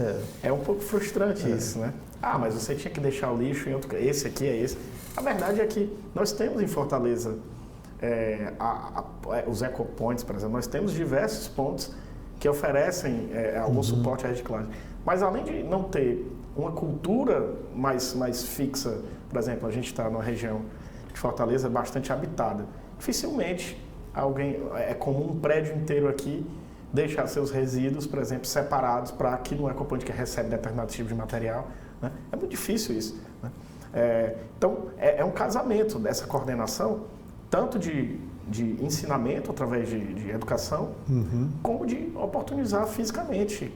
É um pouco frustrante isso, né? Ah, mas você tinha que deixar o lixo em outro... Esse aqui é esse. A verdade é que nós temos em Fortaleza os ecopoints, por exemplo. Nós temos diversos pontos que oferecem algum suporte à reciclagem. Mas além de não ter uma cultura mais fixa, por exemplo, a gente está numa região de Fortaleza bastante habitada. Dificilmente é comum um prédio inteiro aqui deixar seus resíduos, por exemplo, separados para aqui no ecopoint que recebe determinado tipo de material. Né? É muito difícil isso. Né? Então, é um casamento dessa coordenação, tanto de ensinamento através de educação, como de oportunizar fisicamente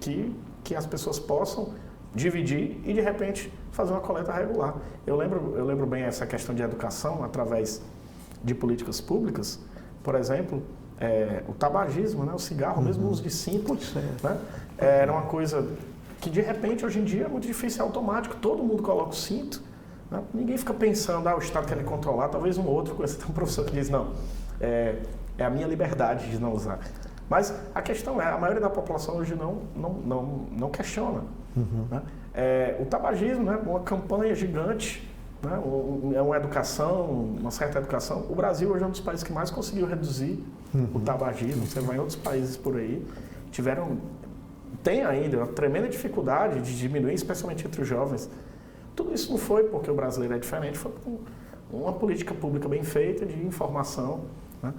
que as pessoas possam dividir e, de repente, fazer uma coleta regular. Eu lembro bem essa questão de educação através de políticas públicas. Por exemplo, o tabagismo, né? O cigarro, mesmo o uso de cinto, né? Era uma coisa que, de repente, hoje em dia é muito difícil, é automático, todo mundo coloca o cinto, né? Ninguém fica pensando, o Estado quer me controlar, talvez um outro, tem um professor que diz, não, é a minha liberdade de não usar. Mas a questão a maioria da população hoje não questiona. Né? O tabagismo, né? Uma campanha gigante, né? É uma educação, uma certa educação. O Brasil hoje é um dos países que mais conseguiu reduzir o tabagismo. Você vai em outros países por aí, tem ainda uma tremenda dificuldade de diminuir, especialmente entre os jovens. Tudo isso não foi porque o brasileiro é diferente, foi por uma política pública bem feita de informação, né?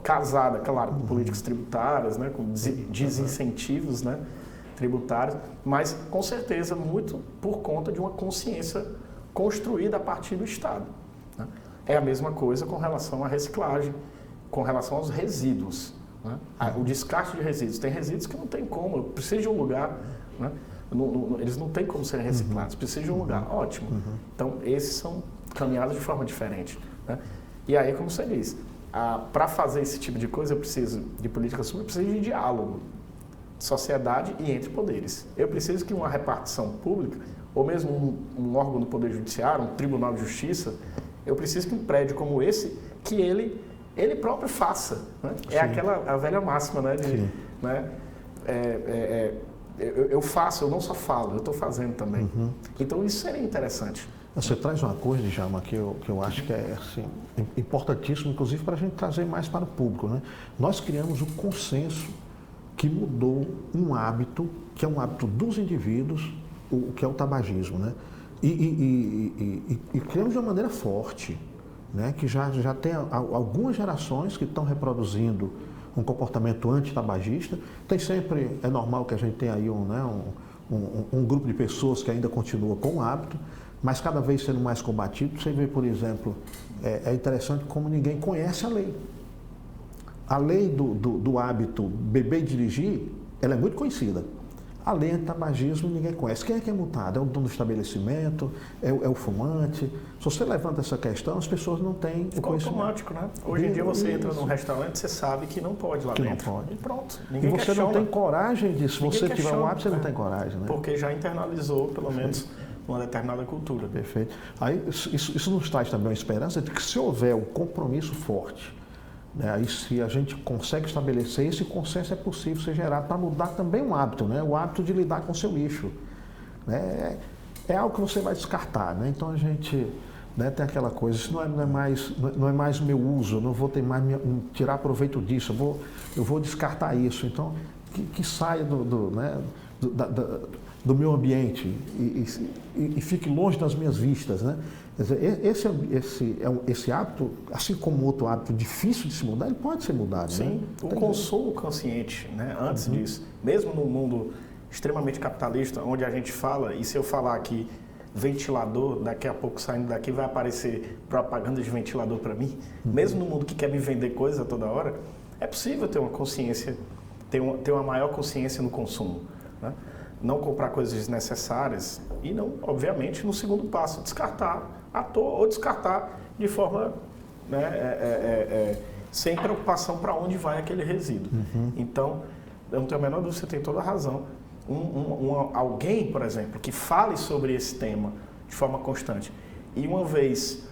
Casada, claro, com políticas tributárias, né? Com desincentivos, né? Tributários, mas com certeza muito por conta de uma consciência construída a partir do Estado. Né? É a mesma coisa com relação à reciclagem, com relação aos resíduos. Né? O descarte de resíduos. Tem resíduos que não tem como, precisa de um lugar, né? Eles não têm como serem reciclados, precisa de um lugar. Ótimo. Então, esses são caminhados de forma diferente. Né? E aí, como você diz, para fazer esse tipo de coisa, eu preciso de políticas públicas, eu preciso de diálogo, sociedade e entre poderes. Eu preciso que uma repartição pública, ou mesmo um órgão do Poder Judiciário, um Tribunal de Justiça, eu preciso que um prédio como esse, que ele próprio faça. Né? É a velha máxima, né? Eu faço, eu não só falo, eu estou fazendo também. Então isso seria interessante. Você traz uma coisa, Djalma, que eu acho que é assim, importantíssimo, inclusive para a gente trazer mais para o público. Né? Nós criamos um consenso que mudou um hábito, que é um hábito dos indivíduos, o que é o tabagismo, né? E criamos de uma maneira forte, né? Que já tem algumas gerações que estão reproduzindo um comportamento anti-tabagista. Tem sempre, é normal que a gente tenha aí um grupo de pessoas que ainda continua com o hábito, mas cada vez sendo mais combatido. Você vê, por exemplo, é interessante como ninguém conhece a lei. A lei do hábito beber e dirigir, ela é muito conhecida. A lei anti-tabagismo ninguém conhece. Quem é que é multado? É o dono do estabelecimento? É o fumante? Se você levanta essa questão, as pessoas não têm o conhecimento. Automático, né? Hoje em dia você entra num restaurante, você sabe que não pode lá dentro. Não pode. E pronto. Ninguém questiona. Você não tem coragem disso. Se você tiver um hábito, você não tem coragem, né? Porque já internalizou, pelo menos, uma determinada cultura. Perfeito. Aí isso nos traz também a esperança de que se houver um compromisso forte, né, aí se a gente consegue estabelecer, esse consenso é possível ser gerado para mudar também um hábito, né? O hábito de lidar com o seu lixo. Né? É algo que você vai descartar, né? Então a gente, né, tem aquela coisa, isso não é mais o meu uso, eu não vou ter mais tirar proveito disso, eu vou descartar isso. Então, que saia do meu ambiente e fique longe das minhas vistas, né? Quer dizer, esse hábito, assim como outro hábito difícil de se mudar, ele pode ser mudado. Sim, né? O consumo consciente, né? Antes disso, mesmo num mundo extremamente capitalista, onde a gente fala, e se eu falar aqui ventilador, daqui a pouco saindo daqui vai aparecer propaganda de ventilador para mim, mesmo no mundo que quer me vender coisa toda hora, é possível ter uma consciência, ter uma maior consciência no consumo, né? Não comprar coisas desnecessárias e não, obviamente, no segundo passo, descartar à toa ou descartar de forma, né, sem preocupação para onde vai aquele resíduo. Então, eu não tenho a menor dúvida, você tem toda a razão. Alguém, por exemplo, que fale sobre esse tema de forma constante e uma vez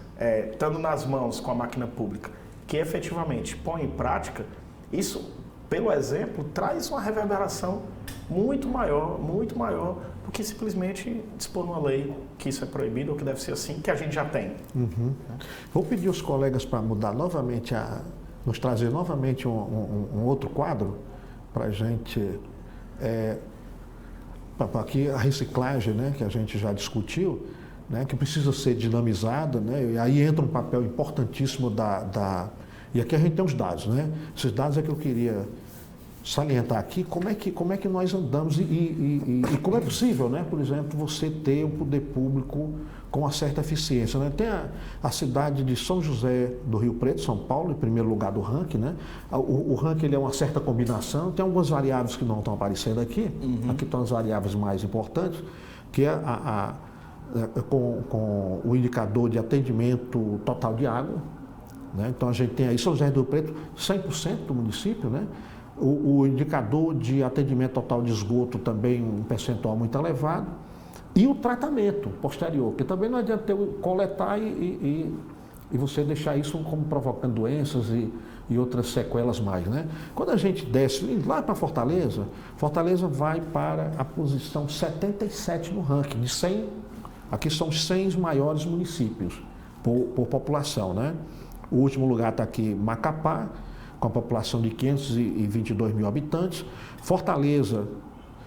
estando nas mãos com a máquina pública, que efetivamente põe em prática, isso, pelo exemplo, traz uma reverberação muito maior do que simplesmente dispor numa lei que isso é proibido ou que deve ser assim, que a gente já tem. Vou pedir aos colegas para mudar novamente, nos trazer novamente um outro quadro para a gente... Aqui a reciclagem, né, que a gente já discutiu, né, que precisa ser dinamizada, né, e aí entra um papel importantíssimo E aqui a gente tem os dados, né? Esses dados é que eu queria salientar aqui, como é que nós andamos e como é possível, né? Por exemplo, você ter um poder público com uma certa eficiência, né? Tem a cidade de São José do Rio Preto, São Paulo, em primeiro lugar do ranking, né? O ranking ele é uma certa combinação, tem algumas variáveis que não estão aparecendo aqui, aqui estão as variáveis mais importantes, que é com o indicador de atendimento total de água, né? Então a gente tem aí São José do Rio Preto, 100% do município, né? O indicador de atendimento total de esgoto também um percentual muito elevado. E o tratamento posterior, porque também não adianta coletar e você deixar isso como provocando doenças e outras sequelas mais, né? Quando a gente desce lá para Fortaleza, Fortaleza vai para a posição 77 no ranking, de 100, aqui são os 100 maiores municípios por população, né? O último lugar está aqui, Macapá, com a população de 522 mil habitantes. Fortaleza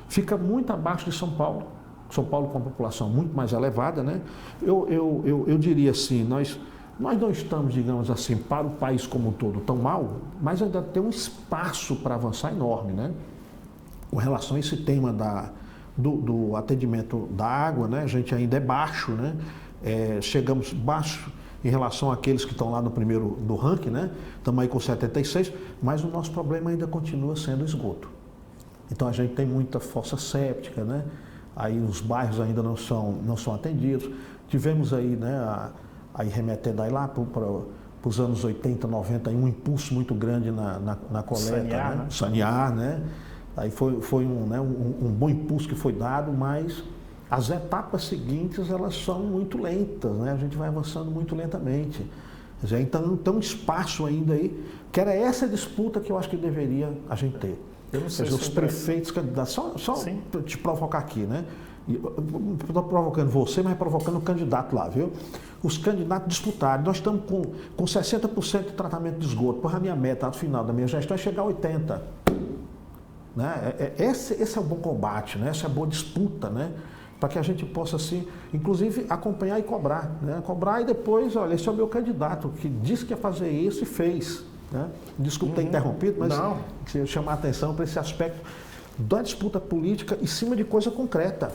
fica muito abaixo de São Paulo. São Paulo com uma população muito mais elevada, né? Eu diria assim, nós não estamos, digamos assim, para o país como um todo tão mal, mas ainda tem um espaço para avançar enorme, né? Com relação a esse tema do atendimento da água, né? A gente ainda é baixo, né? Chegamos baixo em relação àqueles que estão lá no primeiro do ranking, né? Estamos aí com 76, mas o nosso problema ainda continua sendo o esgoto. Então a gente tem muita fossa séptica, né? Aí os bairros ainda não são atendidos. Tivemos aí, né, aí remetendo aí lá para os anos 80, 90, aí um impulso muito grande na coleta, sanear, né? Sanear, né? Aí foi um bom impulso que foi dado, mas as etapas seguintes, elas são muito lentas, né? A gente vai avançando muito lentamente. Então, tem um espaço ainda aí, que era essa disputa que eu acho que deveria a gente ter. Eu não sei se os prefeitos candidatos, só para te provocar aqui, né? Estou provocando você, mas provocando o candidato lá, viu? Os candidatos disputaram. Nós estamos com 60% de tratamento de esgoto. Porra, a minha meta no final da minha gestão é chegar a 80%. Né? Esse é o bom combate, né? Essa é a boa disputa, né? para que a gente possa, assim, inclusive, acompanhar e cobrar. Né? Cobrar e depois, olha, esse é o meu candidato, que disse que ia fazer isso e fez. Né? Desculpe ter interrompido, mas queria chamar a atenção para esse aspecto da disputa política em cima de coisa concreta.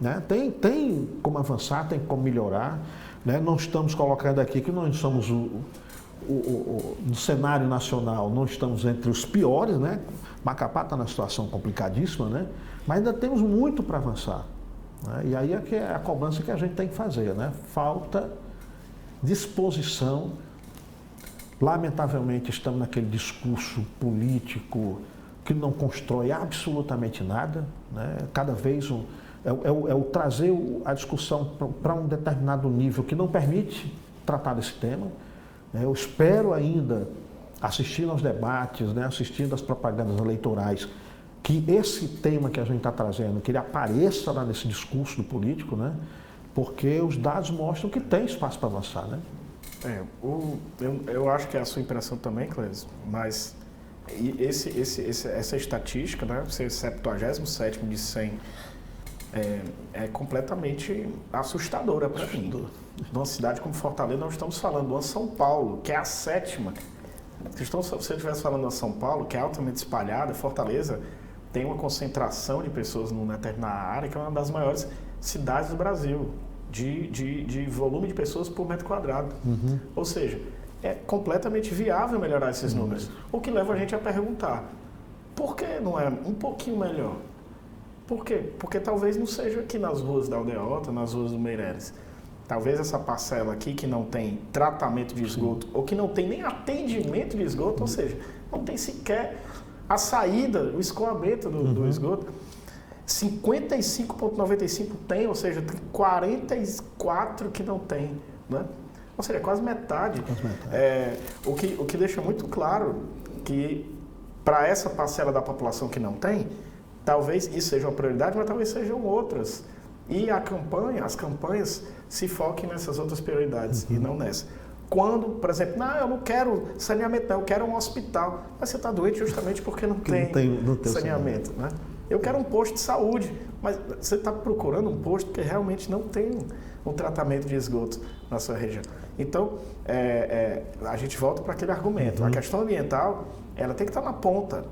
Né? Tem como avançar, tem como melhorar. Né? Não estamos colocando aqui que nós somos no cenário nacional, não estamos entre os piores, né? Macapá está numa situação complicadíssima, né? Mas ainda temos muito para avançar. Né? E aí é que é a cobrança que a gente tem que fazer, né? Falta disposição. Lamentavelmente estamos naquele discurso político que não constrói absolutamente nada, né? Cada vez o trazer a discussão para um determinado nível que não permite tratar desse tema. Eu espero ainda, assistindo aos debates, né, assistindo às propagandas eleitorais, que esse tema que a gente está trazendo, que ele apareça lá nesse discurso do político, né, porque os dados mostram que tem espaço para avançar. Né? Eu acho que é a sua impressão também, Clésio, mas essa estatística, né, ser 77º de 100, é completamente assustadora para mim. Numa cidade como Fortaleza, nós estamos falando de uma São Paulo, que é a 7ª. Se você estivesse falando de uma São Paulo, que é altamente espalhada, Fortaleza tem uma concentração de pessoas numa determinada área, que é uma das maiores cidades do Brasil, de volume de pessoas por metro quadrado. Uhum. Ou seja, é completamente viável melhorar esses números. O que leva a gente a perguntar, por que não é um pouquinho melhor? Por quê? Porque talvez não seja aqui nas ruas da Aldeota, nas ruas do Meireles. Talvez essa parcela aqui que não tem tratamento de esgoto, ou que não tem nem atendimento de esgoto, ou seja, não tem sequer a saída, o escoamento do esgoto. 55,95 tem, ou seja, tem 44 que não tem. Né? Ou seja, quase metade. O que deixa muito claro que para essa parcela da população que não tem, talvez isso seja uma prioridade, mas talvez sejam outras. E as campanhas se foquem nessas outras prioridades e não nessa. Quando, por exemplo, eu não quero saneamento, eu quero um hospital. Mas você está doente justamente porque não tem saneamento. Né? Eu quero um posto de saúde, mas você está procurando um posto que realmente não tem um tratamento de esgoto na sua região. Então, a gente volta para aquele argumento. A questão ambiental, ela tem que estar na ponta.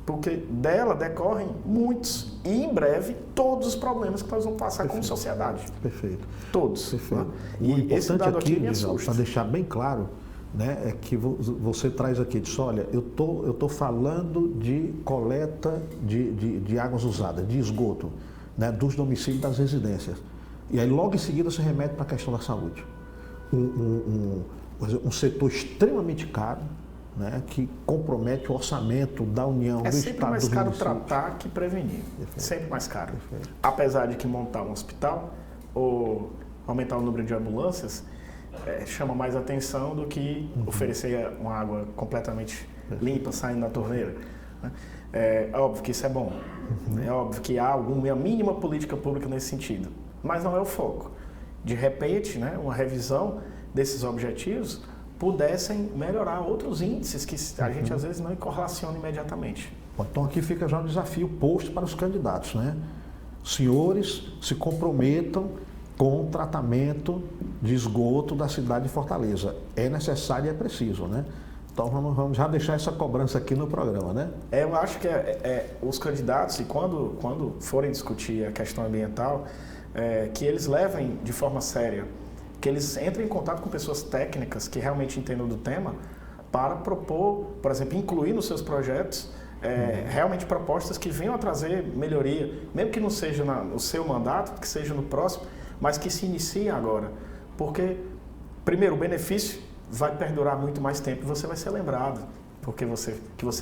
Porque dela decorrem muitos e, em breve, todos os problemas que nós vamos passar como sociedade. Perfeito. Todos. Perfeito. Né? E esse dado aqui, para deixar bem claro, né, é que você traz aqui, diz, olha, eu tô falando de coleta de águas usadas, de esgoto, né, dos domicílios das residências. E aí, logo em seguida, você remete para a questão da saúde. Um setor extremamente caro, né, que compromete o orçamento da União, do Estado, sempre mais caro tratar que prevenir. Perfeito. Sempre mais caro. Perfeito. Apesar de que montar um hospital ou aumentar o número de ambulâncias chama mais atenção do que oferecer uma água completamente limpa, saindo da torneira. Né? É óbvio que isso é bom. É óbvio que há uma mínima política pública nesse sentido. Mas não é o foco. De repente, né, uma revisão desses objetivos pudessem melhorar outros índices que a gente às vezes não correlaciona imediatamente. Então aqui fica já um desafio posto para os candidatos, né? Senhores, se comprometam com o tratamento de esgoto da cidade de Fortaleza. É necessário e é preciso, né? Então vamos já deixar essa cobrança aqui no programa, né? Eu acho que os candidatos, e quando forem discutir a questão ambiental, que eles levem de forma séria, que eles entrem em contato com pessoas técnicas que realmente entendam do tema para propor, por exemplo, incluir nos seus projetos realmente propostas que venham a trazer melhoria, mesmo que não seja no seu mandato, que seja no próximo, mas que se iniciem agora. Porque, primeiro, o benefício vai perdurar muito mais tempo e você vai ser lembrado, porque você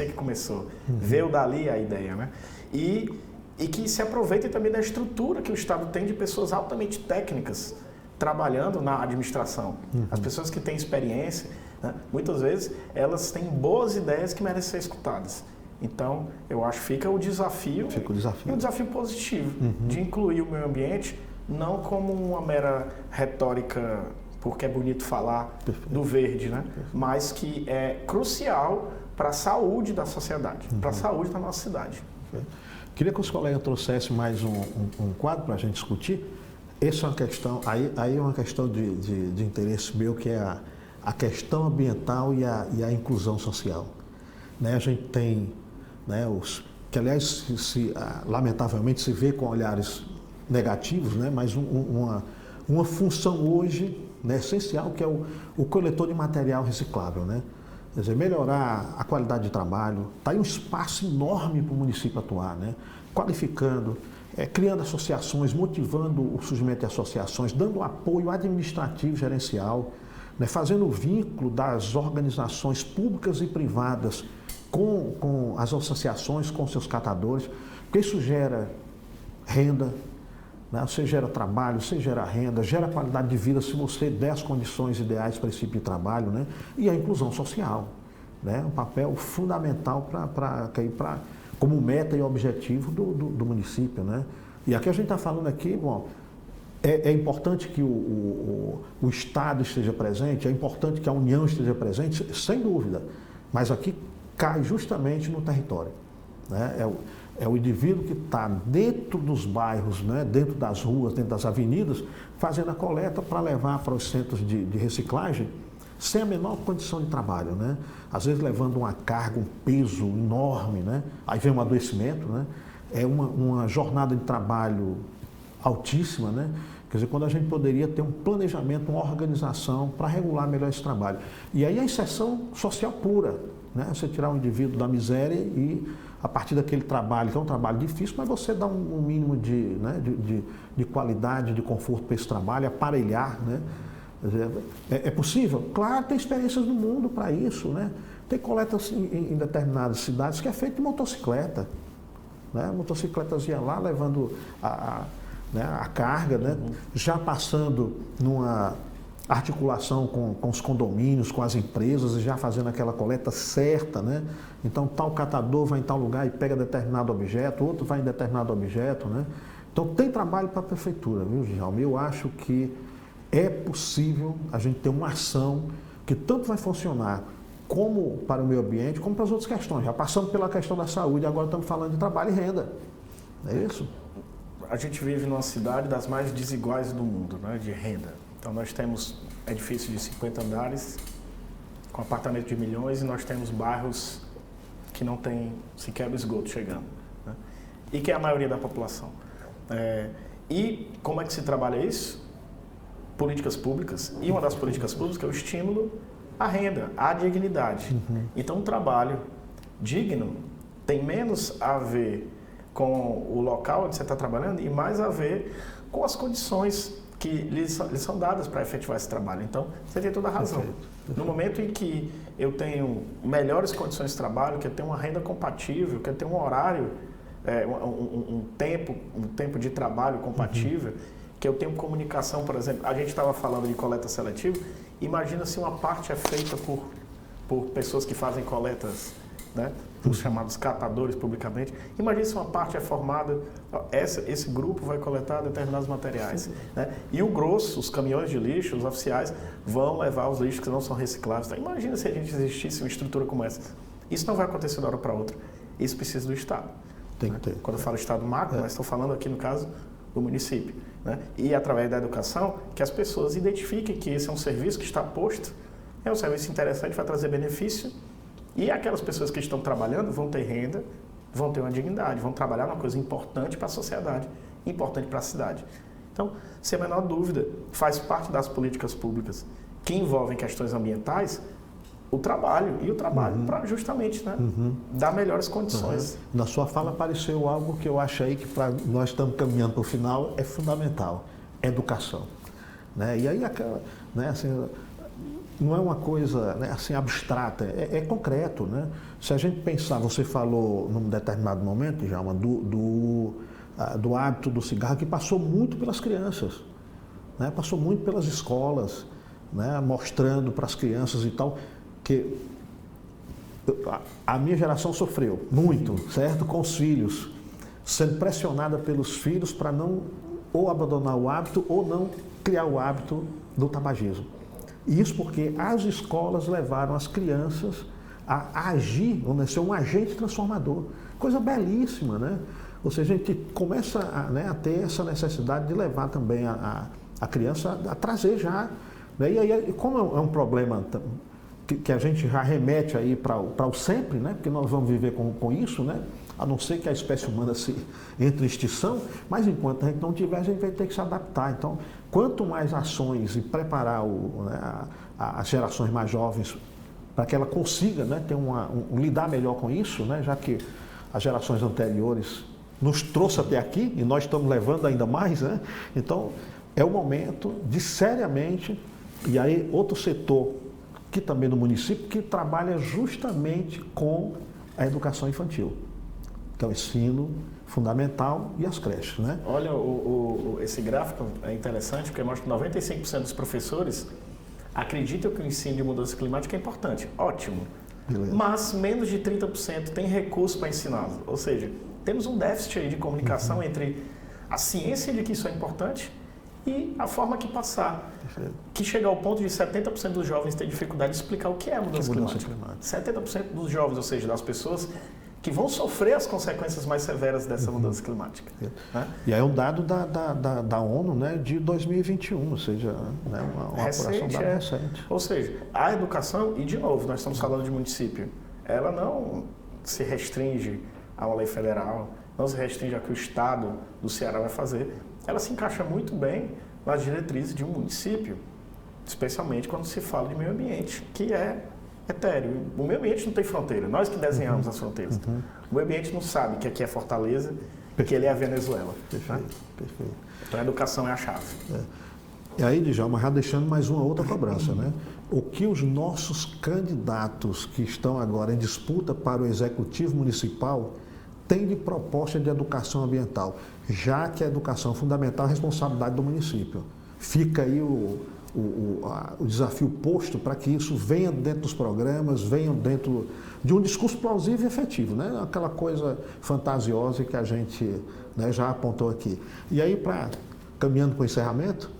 que começou, veio dali a ideia, né? E que se aproveitem também da estrutura que o Estado tem de pessoas altamente técnicas, trabalhando na administração. As pessoas que têm experiência, né, muitas vezes, elas têm boas ideias que merecem ser escutadas. Então, eu acho que fica o desafio, e um desafio positivo, de incluir o meio ambiente, não como uma mera retórica, porque é bonito falar do verde, né, mas que é crucial para a saúde da sociedade, para a saúde da nossa cidade. Queria que os colegas trouxessem mais um quadro para a gente discutir. Essa é uma questão, aí é uma questão de interesse meu, que é a questão ambiental e a inclusão social. Né? A gente tem, né, que aliás, lamentavelmente, se vê com olhares negativos, né, mas uma função hoje, né, essencial, que é o coletor de material reciclável. Né? Quer dizer, melhorar a qualidade de trabalho, está aí um espaço enorme para o município atuar, né? Qualificando, criando associações, motivando o surgimento de associações, dando apoio administrativo gerencial, né? Fazendo o vínculo das organizações públicas e privadas com as associações, com seus catadores, porque isso gera renda, né? Você gera trabalho, você gera renda, gera qualidade de vida se você der as condições ideais para esse tipo de trabalho, né? E a inclusão social, né? Um papel fundamental como meta e objetivo do município, né? E aqui a gente está falando aqui, bom, é importante que o Estado esteja presente, é importante que a União esteja presente, sem dúvida, mas aqui cai justamente no território, né? É o indivíduo que está dentro dos bairros, né, dentro das ruas, dentro das avenidas, fazendo a coleta para levar para os centros de reciclagem sem a menor condição de trabalho, né? Às vezes levando uma carga, um peso enorme, né? Aí vem um adoecimento, né? É uma jornada de trabalho altíssima, né? Quer dizer, quando a gente poderia ter um planejamento, uma organização para regular melhor esse trabalho. E aí a inserção social pura, né? Você tirar o indivíduo da miséria e, a partir daquele trabalho, que é um trabalho difícil, mas você dá um mínimo de qualidade, de conforto para esse trabalho, aparelhar, né? É possível? Claro, tem experiências no mundo para isso, né? Tem coletas em determinadas cidades que é feito de motocicleta, né? Motocicletas iam lá levando a carga, né? Já passando numa articulação com os condomínios, com as empresas, e já fazendo aquela coleta certa, né? Então, tal catador vai em tal lugar e pega determinado objeto, outro vai em determinado objeto, né? Então, tem trabalho para a prefeitura, viu, Djalma? Eu acho que é possível a gente ter uma ação que tanto vai funcionar como para o meio ambiente, como para as outras questões. Já passando pela questão da saúde, agora estamos falando de trabalho e renda. É isso? A gente vive numa cidade das mais desiguais do mundo, né, de renda. Então, nós temos edifícios de 50 andares, com apartamento de milhões, e nós temos bairros que não tem sequer o esgoto chegando, né? E que é a maioria da população. E como é que se trabalha isso? Políticas públicas. E uma das políticas públicas é o estímulo à renda, à dignidade. Então, um trabalho digno tem menos a ver com o local onde você está trabalhando e mais a ver com as condições que lhes são dadas para efetivar esse trabalho. Então, você tem toda a razão. No momento em que eu tenho melhores condições de trabalho, que eu tenho uma renda compatível, que eu tenho um horário, um tempo de trabalho compatível, que eu tenho comunicação, por exemplo, a gente estava falando de coleta seletiva, imagina se uma parte é feita por pessoas que fazem coletas, né, os chamados catadores publicamente. Imagina se uma parte é formada, esse grupo vai coletar determinados materiais, né? E o grosso, os caminhões de lixo, os oficiais, vão levar os lixos que não são recicláveis. Então, imagina se a gente existisse uma estrutura como essa. Isso não vai acontecer de uma hora para outra. Isso precisa do Estado. Tem que ter. Quando eu falo Estado macro, mas estou falando aqui, no caso, do município, né? E através da educação, que as pessoas identifiquem que esse é um serviço que está posto, é um serviço interessante, vai trazer benefício. E aquelas pessoas que estão trabalhando vão ter renda, vão ter uma dignidade, vão trabalhar numa coisa importante para a sociedade, importante para a cidade. Então, sem a menor dúvida, faz parte das políticas públicas que envolvem questões ambientais, o trabalho, e o trabalho para justamente, né, dar melhores condições. Na sua fala apareceu algo que eu acho aí que nós estamos caminhando para o final, é fundamental, educação. Né? E aí, né, assim, não é uma coisa, né, assim, abstrata, é concreto, né? Se a gente pensar, você falou num determinado momento, Djalma, do hábito do cigarro, que passou muito pelas crianças, né? Passou muito pelas escolas, né? Mostrando para as crianças e tal, que a minha geração sofreu muito, certo? Com os filhos, sendo pressionada pelos filhos para não ou abandonar o hábito ou não criar o hábito do tabagismo. Isso porque as escolas levaram as crianças a agir, vamos dizer, ser um agente transformador. Coisa belíssima, né? Ou seja, a gente começa a ter essa necessidade de levar também a criança a trazer já. Né? E aí, como é um problema que a gente já remete aí para o sempre, né? Porque nós vamos viver com isso, né? A não ser que a espécie humana se entre em extinção, mas enquanto a gente não tiver, a gente vai ter que se adaptar. Então, quanto mais ações e preparar as gerações mais jovens para que ela consiga, né, ter lidar melhor com isso, né, já que as gerações anteriores nos trouxe até aqui e nós estamos levando ainda mais, né? Então, é o momento de seriamente, e aí outro setor que também no município, que trabalha justamente com a educação infantil, que é o ensino fundamental e as creches, né? Olha, esse gráfico é interessante porque mostra que 95% dos professores acreditam que o ensino de mudança climática é importante. Ótimo. Beleza. Mas menos de 30% tem recurso para ensiná-lo. Ou seja, temos um déficit aí de comunicação entre a ciência de que isso é importante e a forma que passar. Perfeito. Que chega ao ponto de 70% dos jovens ter dificuldade de explicar o que é a mudança climática. 70% dos jovens, ou seja, das pessoas que vão sofrer as consequências mais severas dessa mudança climática. Né? E aí é um dado da ONU, né, de 2021, ou seja, né, uma apuração recente. Ou seja, a educação, e de novo, nós estamos falando de município, ela não se restringe a uma lei federal, não se restringe ao que o Estado do Ceará vai fazer, ela se encaixa muito bem nas diretrizes de um município, especialmente quando se fala de meio ambiente, que é etéreo. O meio ambiente não tem fronteira, nós que desenhamos as fronteiras. O meio ambiente não sabe que aqui é Fortaleza, que ele é a Venezuela. Perfeito, né? perfeito. Então a educação é a chave. E aí, Djalma, já deixando mais uma outra cobrança, né? O que os nossos candidatos que estão agora em disputa para o Executivo Municipal têm de proposta de educação ambiental, já que a educação fundamental é a responsabilidade do município. Fica aí o desafio posto para que isso venha dentro dos programas, venha dentro de um discurso plausível e efetivo, né? Aquela coisa fantasiosa que a gente, né, já apontou aqui. E aí, caminhando para o encerramento,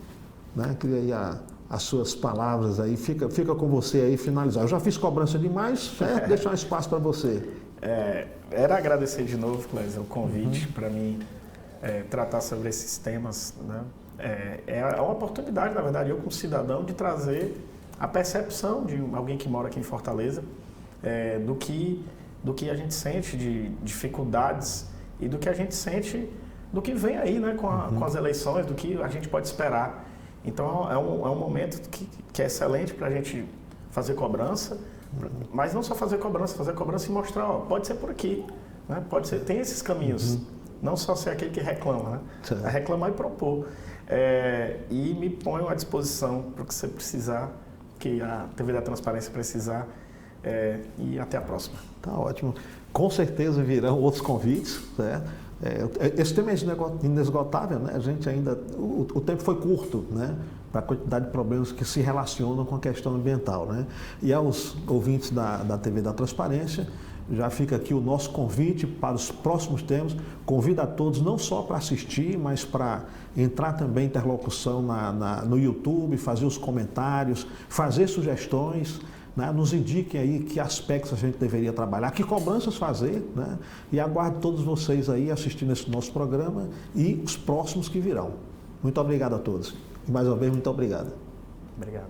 né, queria aí as suas palavras aí, fica com você aí finalizar. Eu já fiz cobrança demais, certo? Deixar um espaço para você. Era agradecer de novo, Clésia, o convite para mim tratar sobre esses temas, né? É uma oportunidade, na verdade, eu como cidadão, de trazer a percepção de alguém que mora aqui em Fortaleza do que a gente sente de dificuldades e do que a gente sente do que vem aí, né, com as eleições, do que a gente pode esperar. Então, é um momento que é excelente para a gente fazer cobrança, mas não só fazer cobrança e mostrar, ó, pode ser por aqui, né? Pode ser, tem esses caminhos, não só ser aquele que reclama, né? É reclamar e propor. E me ponho à disposição para o que você precisar, que a TV da Transparência precisar, e até a próxima. Tá ótimo. Com certeza virão outros convites, né? Esse tema é inesgotável, né? A gente ainda, o tempo foi curto, né, para a quantidade de problemas que se relacionam com a questão ambiental, né? E aos ouvintes da TV da Transparência, já fica aqui o nosso convite para os próximos temas. Convido a todos não só para assistir, mas para entrar também em interlocução no YouTube, fazer os comentários, fazer sugestões, né? Nos indiquem aí que aspectos a gente deveria trabalhar, que cobranças fazer, né? E aguardo todos vocês aí assistindo esse nosso programa e os próximos que virão. Muito obrigado a todos. E mais uma vez, muito obrigado. Obrigado.